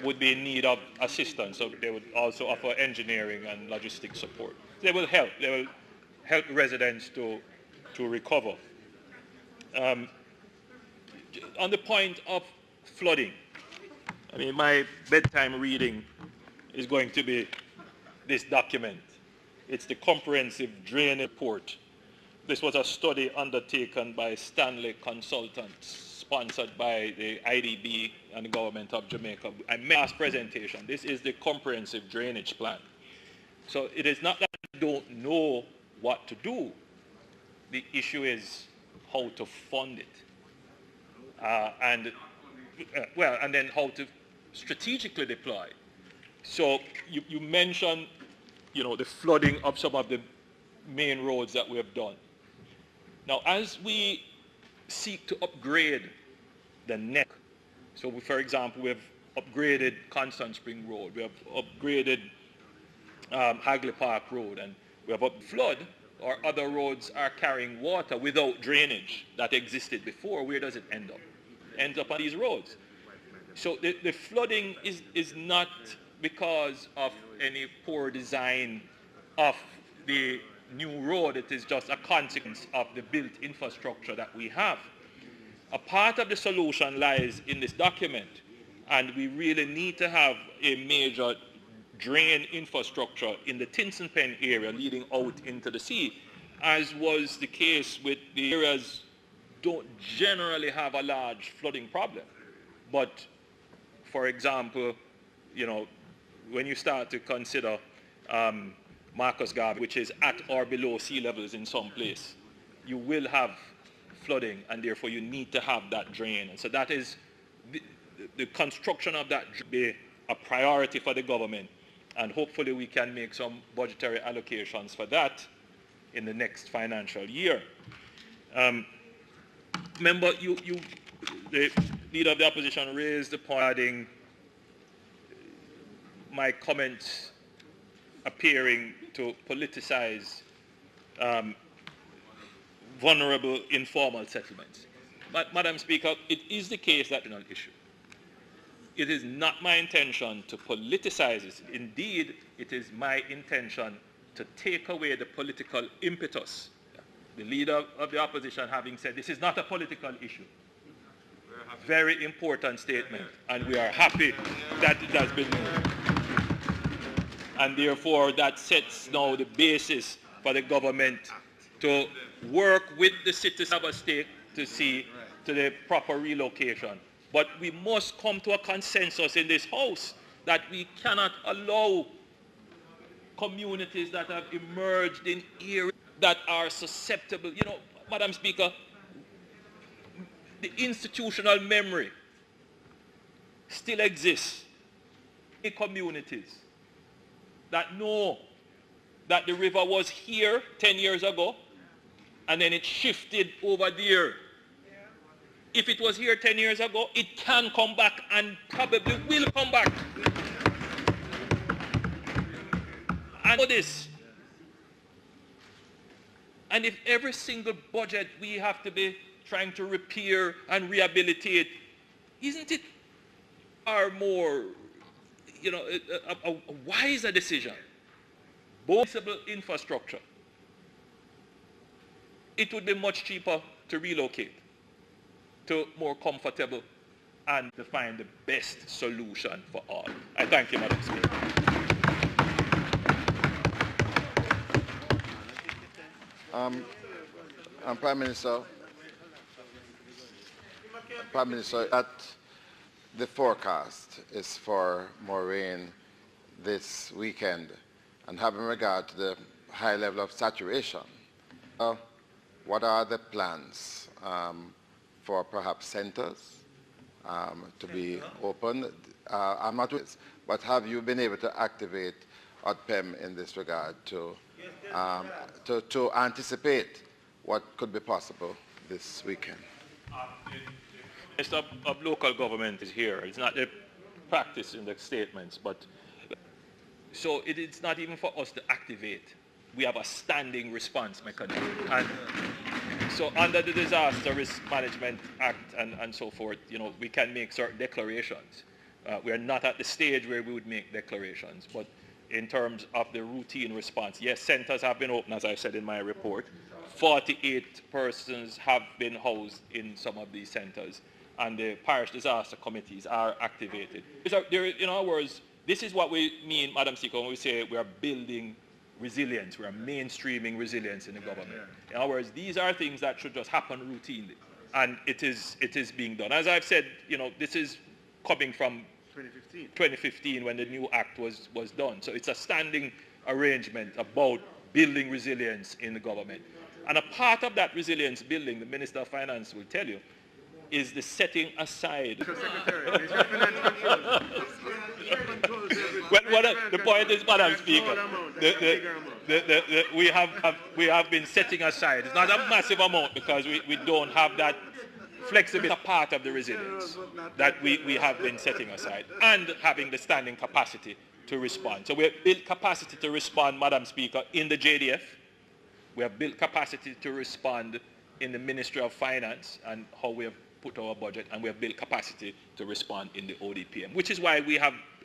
would be in need of assistance. So they would also offer engineering and logistic support. They will help. They will help residents to recover. On the point of flooding, I mean, my bedtime reading is going to be this document. It's the Comprehensive Drain Report. This was a study undertaken by Stanley Consultants, sponsored by the IDB and the government of Jamaica. I made last presentation. This is the Comprehensive Drainage Plan. So it is not that we don't know what to do. The issue is how to fund it. And then how to strategically deploy. So you mentioned, the flooding of some of the main roads that we have done. Now, as we seek to upgrade the neck, so for example, we have upgraded Constant Spring Road, we have upgraded Hagley Park Road, and we have flood, or other roads are carrying water without drainage that existed before. Where does it end up? It ends up on these roads. So the flooding is not because of any poor design of the new road. It is just a consequence of the built infrastructure that we have. A part of the solution lies in this document, and we really need to have a major drain infrastructure in the Tinson Pen area leading out into the sea, as was the case with the areas don't generally have a large flooding problem. But, for example, you know, when you start to consider Marcus Garvey, which is at or below sea levels in some place, you will have flooding, and therefore you need to have that drain. And so that is the construction of that should be a priority for the government, and hopefully we can make some budgetary allocations for that in the next financial year. Remember, the leader of the opposition raised the point regarding my comments appearing to politicize vulnerable informal settlements. But, Madam Speaker, it is the case that it's an issue. It is not my intention to politicize it. Indeed, it is my intention to take away the political impetus. The leader of the opposition having said this is not a political issue. Very important statement, and we are happy that it has been made. And therefore, that sets now the basis for the government to work with the citizens of a state to see to the proper relocation. But we must come to a consensus in this House that we cannot allow communities that have emerged in areas that are susceptible. You know, Madam Speaker, the institutional memory still exists in communities that know that the river was here 10 years ago and then it shifted over there. If it was here 10 years ago, it can come back and probably will come back. I know this. And if every single budget we have to be trying to repair and rehabilitate, isn't it far more, you know, a wiser decision? Both infrastructure. It would be much cheaper to relocate to more comfortable and to find the best solution for all. I thank you, Madam Speaker. Prime Minister, that the forecast is for more rain this weekend, and having regard to the high level of saturation, what are the plans for perhaps centers to be open? I'm not with, but have you been able to activate ODPEM in this regard to anticipate what could be possible this weekend? The Minister of Local Government is here. It's not the practice in the statements, but so it's not even for us to activate. We have a standing response mechanism. And so under the Disaster Risk Management Act and so forth, you know, we can make certain declarations. We are not at the stage where we would make declarations, but in terms of the routine response, yes, centers have been open, as I said in my report. 48 persons have been housed in some of these centers, and the parish disaster committees are activated. In other words, this is what we mean, Madam Speaker, when we say we are building resilience, we are mainstreaming resilience in the government. In other words, these are things that should just happen routinely, and it is being done. As I've said, you know, this is coming from 2015 when the new act was done. So it's a standing arrangement about building resilience in the government. And a part of that resilience building, the Minister of Finance will tell you, is the setting aside. The point is, Madam Speaker, we have been setting aside. It's not a massive amount because we don't have that flexibility, part of the resilience that we have been setting aside, and having the standing capacity to respond. So we have built capacity to respond, Madam Speaker, in the JDF. We have built capacity to respond in the Ministry of Finance and how we have put our budget, and we have built capacity to respond in the ODPM, which is why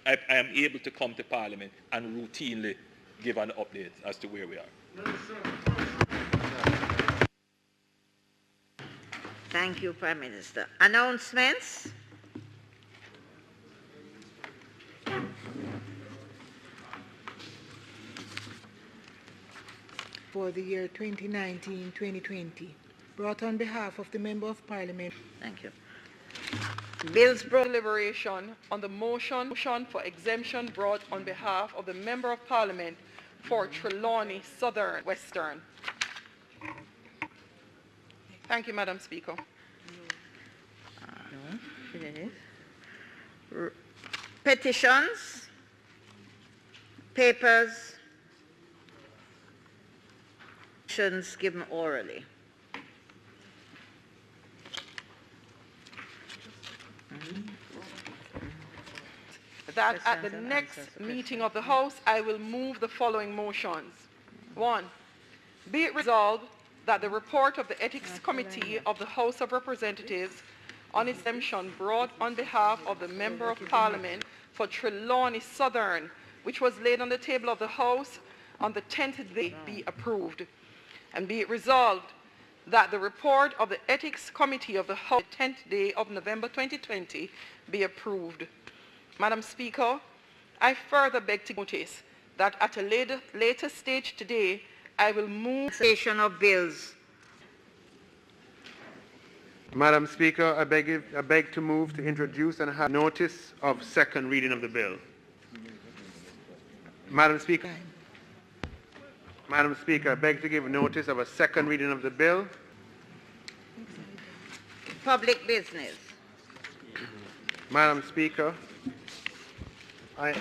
I am able to come to Parliament and routinely give an update as to where we are. Thank you, Prime Minister. Announcements. For the year 2019-2020, brought on behalf of the Member of Parliament. Thank you. Bills brought. Deliberation on the motion for exemption brought on behalf of the Member of Parliament for Trelawney Southern Western. Thank you, Madam Speaker. Petitions, papers, petitions given orally. That at the next meeting of the House, I will move the following motions. 1. Be it resolved that the report of the Ethics Committee of the House of Representatives on its exemption brought on behalf of the Member of Parliament for Trelawney Southern, which was laid on the table of the House on the 10th day, be approved. And be it resolved that the report of the Ethics Committee of the House on the 10th day of November 2020 be approved. Madam Speaker, I further beg to notice that at a later stage today, I will move station of bills. Madam Speaker, I beg to move to introduce and have notice of second reading of the bill. Madam Speaker, I beg to give notice of a second reading of the bill. Public business. Madam Speaker, I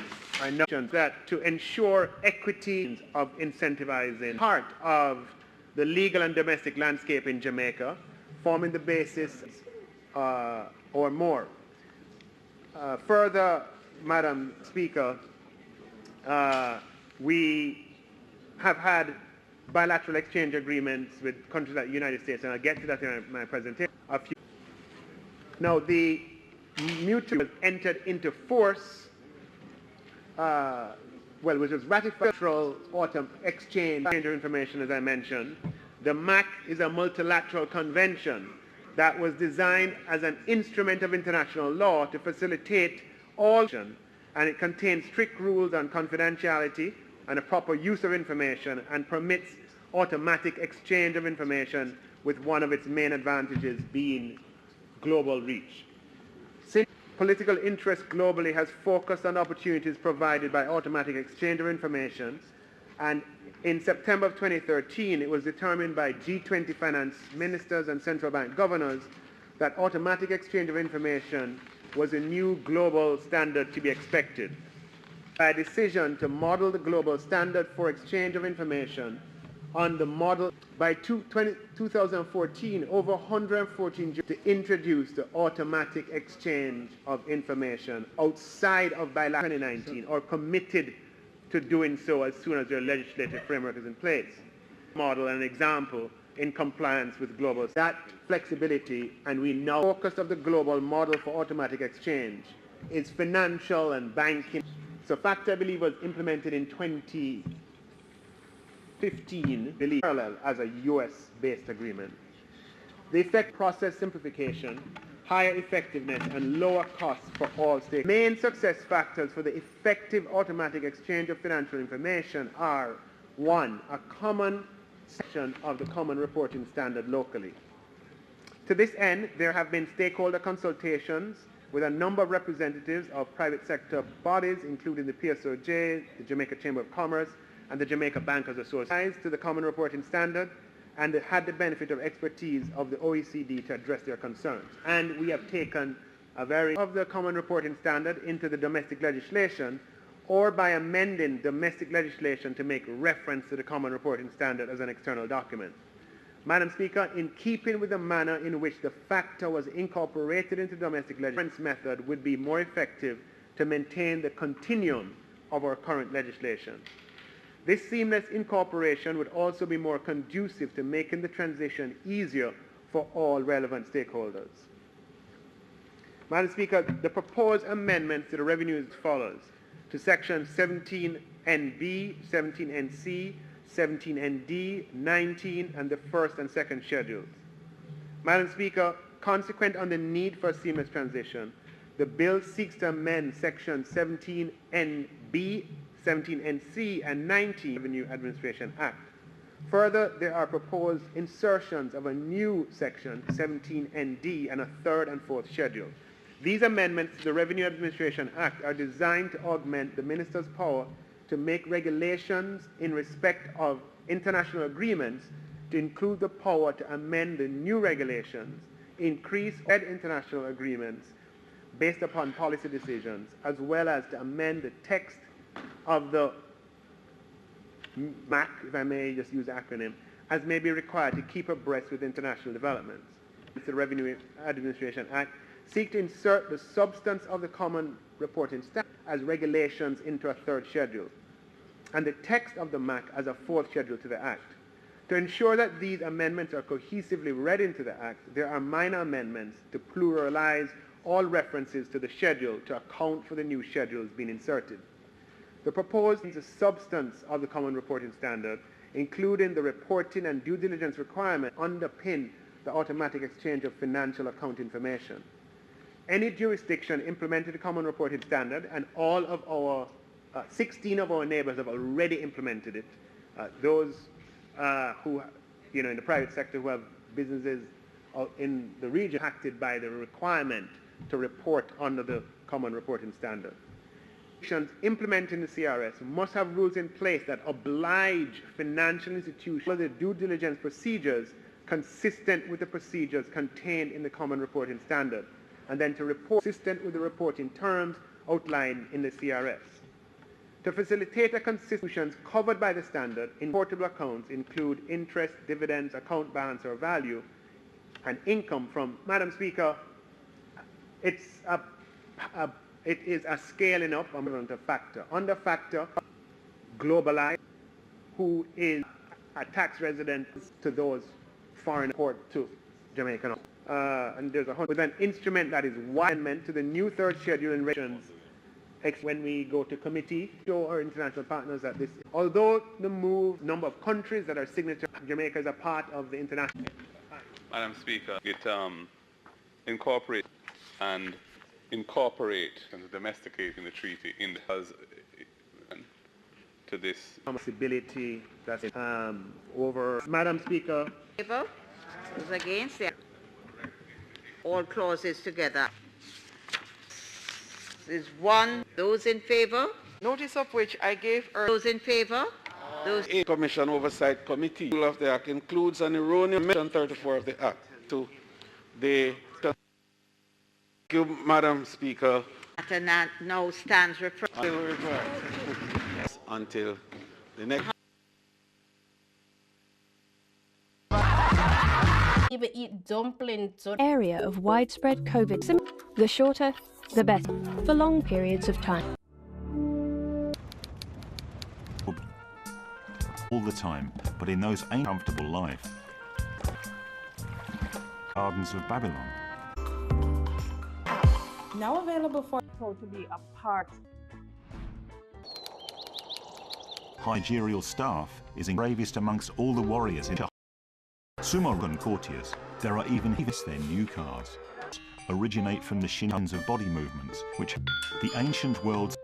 know that to ensure equity of incentivizing part of the legal and domestic landscape in Jamaica, forming the basis or more. Further, Madam Speaker, we have had bilateral exchange agreements with countries like the United States, and I'll get to that in my presentation. Now, the mutual entered into force, which was ratified autumn exchange of information, as I mentioned. The MAC is a multilateral convention that was designed as an instrument of international law to facilitate all, and it contains strict rules on confidentiality and a proper use of information, and permits automatic exchange of information, with one of its main advantages being global reach. Since political interest globally has focused on opportunities provided by automatic exchange of information, and in September of 2013, it was determined by G20 finance ministers and central bank governors that automatic exchange of information was a new global standard to be expected. By a decision to model the global standard for exchange of information on the model by 2014, over 114 to introduce the automatic exchange of information outside of bilateral 2019, or committed to doing so as soon as their legislative framework is in place. Model and example in compliance with global that flexibility, and we now focus of the global model for automatic exchange is financial and banking. So FACTA, I believe, was implemented in 2015, parallel as a US-based agreement. The effect process simplification, higher effectiveness, and lower costs for all stakeholders. Main success factors for the effective automatic exchange of financial information are: 1, a common section of the common reporting standard locally. To this end, there have been stakeholder consultations with a number of representatives of private sector bodies, including the PSOJ, the Jamaica Chamber of Commerce, and the Jamaica Bankers Association, to the common reporting standard, and had the benefit of expertise of the OECD to address their concerns. And we have taken a very of the common reporting standard into the domestic legislation, or by amending domestic legislation to make reference to the common reporting standard as an external document. Madam Speaker, in keeping with the manner in which the FACTA was incorporated into domestic legislation, method would be more effective to maintain the continuum of our current legislation. This seamless incorporation would also be more conducive to making the transition easier for all relevant stakeholders. Madam Speaker, the proposed amendments to the revenue is as follows: to Section 17NB, 17NC, 17ND, 19, and the first and second schedules. Madam Speaker, consequent on the need for a seamless transition, the bill seeks to amend Section 17NB, 17NC, and 19 Revenue Administration Act. Further, there are proposed insertions of a new Section 17ND and a third and fourth schedule. These amendments to the Revenue Administration Act are designed to augment the Minister's power to make regulations in respect of international agreements, to include the power to amend the new regulations, increase international agreements based upon policy decisions, as well as to amend the text of the MAC, if I may just use the acronym, as may be required to keep abreast with international developments. The Revenue Administration Act seeks to insert the substance of the Common Reporting Standard as regulations into a third schedule, and the text of the MAC as a fourth schedule to the Act. To ensure that these amendments are cohesively read into the Act, there are minor amendments to pluralize all references to the schedule to account for the new schedules being inserted. The proposed is the substance of the Common Reporting Standard, including the reporting and due diligence requirement, underpin the automatic exchange of financial account information. Any jurisdiction implemented the Common Reporting Standard, and all of our 16 of our neighbors have already implemented it. Those who, in the private sector who have businesses in the region impacted by the requirement to report under the Common Reporting Standard. Implementing the CRS must have rules in place that oblige financial institutions to follow the due diligence procedures consistent with the procedures contained in the Common Reporting Standard, and then to report consistent with the reporting terms outlined in the CRS. To facilitate a constitutions covered by the standard, importable accounts include interest, dividends, account balance or value, and income from. Madam Speaker, it is a scaling up amount of factor. Under factor, globalized, who is a tax resident to those foreign import to Jamaica. And there's with an instrument that is amendment to the new third schedule in relations when we go to committee, show our international partners that this, although the number of countries that are signatories, Jamaica is a part of the international. Madam Speaker, it incorporate and domesticating the treaty to this possibility that's over. Madam Speaker. Favor? Those against? Yeah. All clauses together. Is one. Those in favor? Notice of which I gave earlier. Those in favor? Those. Commission Oversight Committee of the Act includes an erroneous Section 34 of the Act to the. Thank you, Madam Speaker. Matter now stands referred. Until the next. Even eat dumplings. Area of widespread COVID. The shorter, the better, for long periods of time. All the time, but in those ain't comfortable life. Gardens of Babylon. Now available for people to be a part. Hygerial staff is bravest amongst all the warriors in Sumoran courtiers. There are even their new cars. Originate from the shins of body movements, which the ancient world's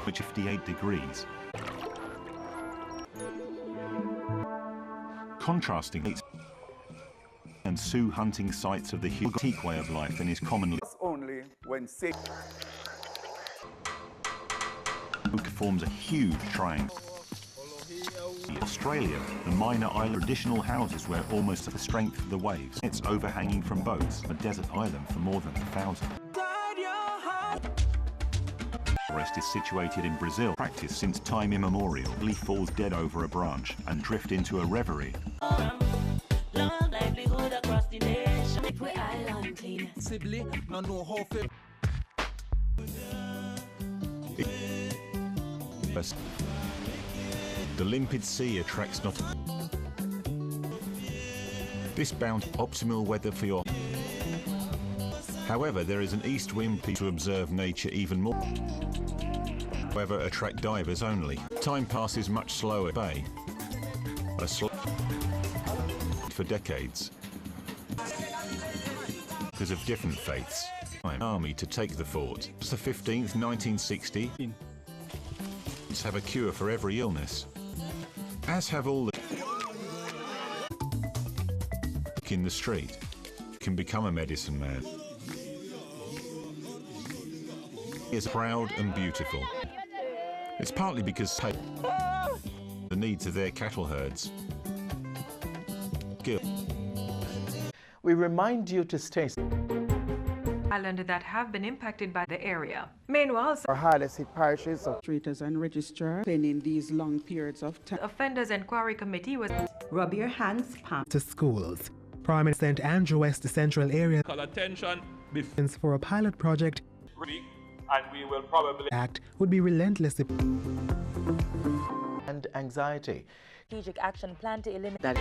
which 58 degrees. Contrasting and Sioux hunting sites of the antique way of life than is commonly only when safe forms a huge triangle. Australia, the minor island traditional houses where almost the strength of the waves. It's overhanging from boats, a desert island for more than 1,000. Forest is situated in Brazil. Practice since time immemorial. Leaf falls dead over a branch and drift into a reverie. The limpid sea attracts not. This bound optimal weather for your. However, there is an east wind to observe nature even more. However, attract divers only. Time passes much slower. Bay. for decades. Because of different faiths. Army to take the fort. It's the 15th, 1960. Have a cure for every illness. As have all the in the street can become a medicine man. He is proud and beautiful. It's partly because the needs of their cattle herds. We remind you to stay island that have been impacted by the area. Meanwhile, our hardest hit parishes of administrators and registrars spending these long periods of time. Offenders Inquiry Committee was rub your hands, palm to schools. Prime St. Andrew West, the central area, call attention for a pilot project, and we will probably act would be relentlessly and anxiety. Strategic action plan to eliminate that.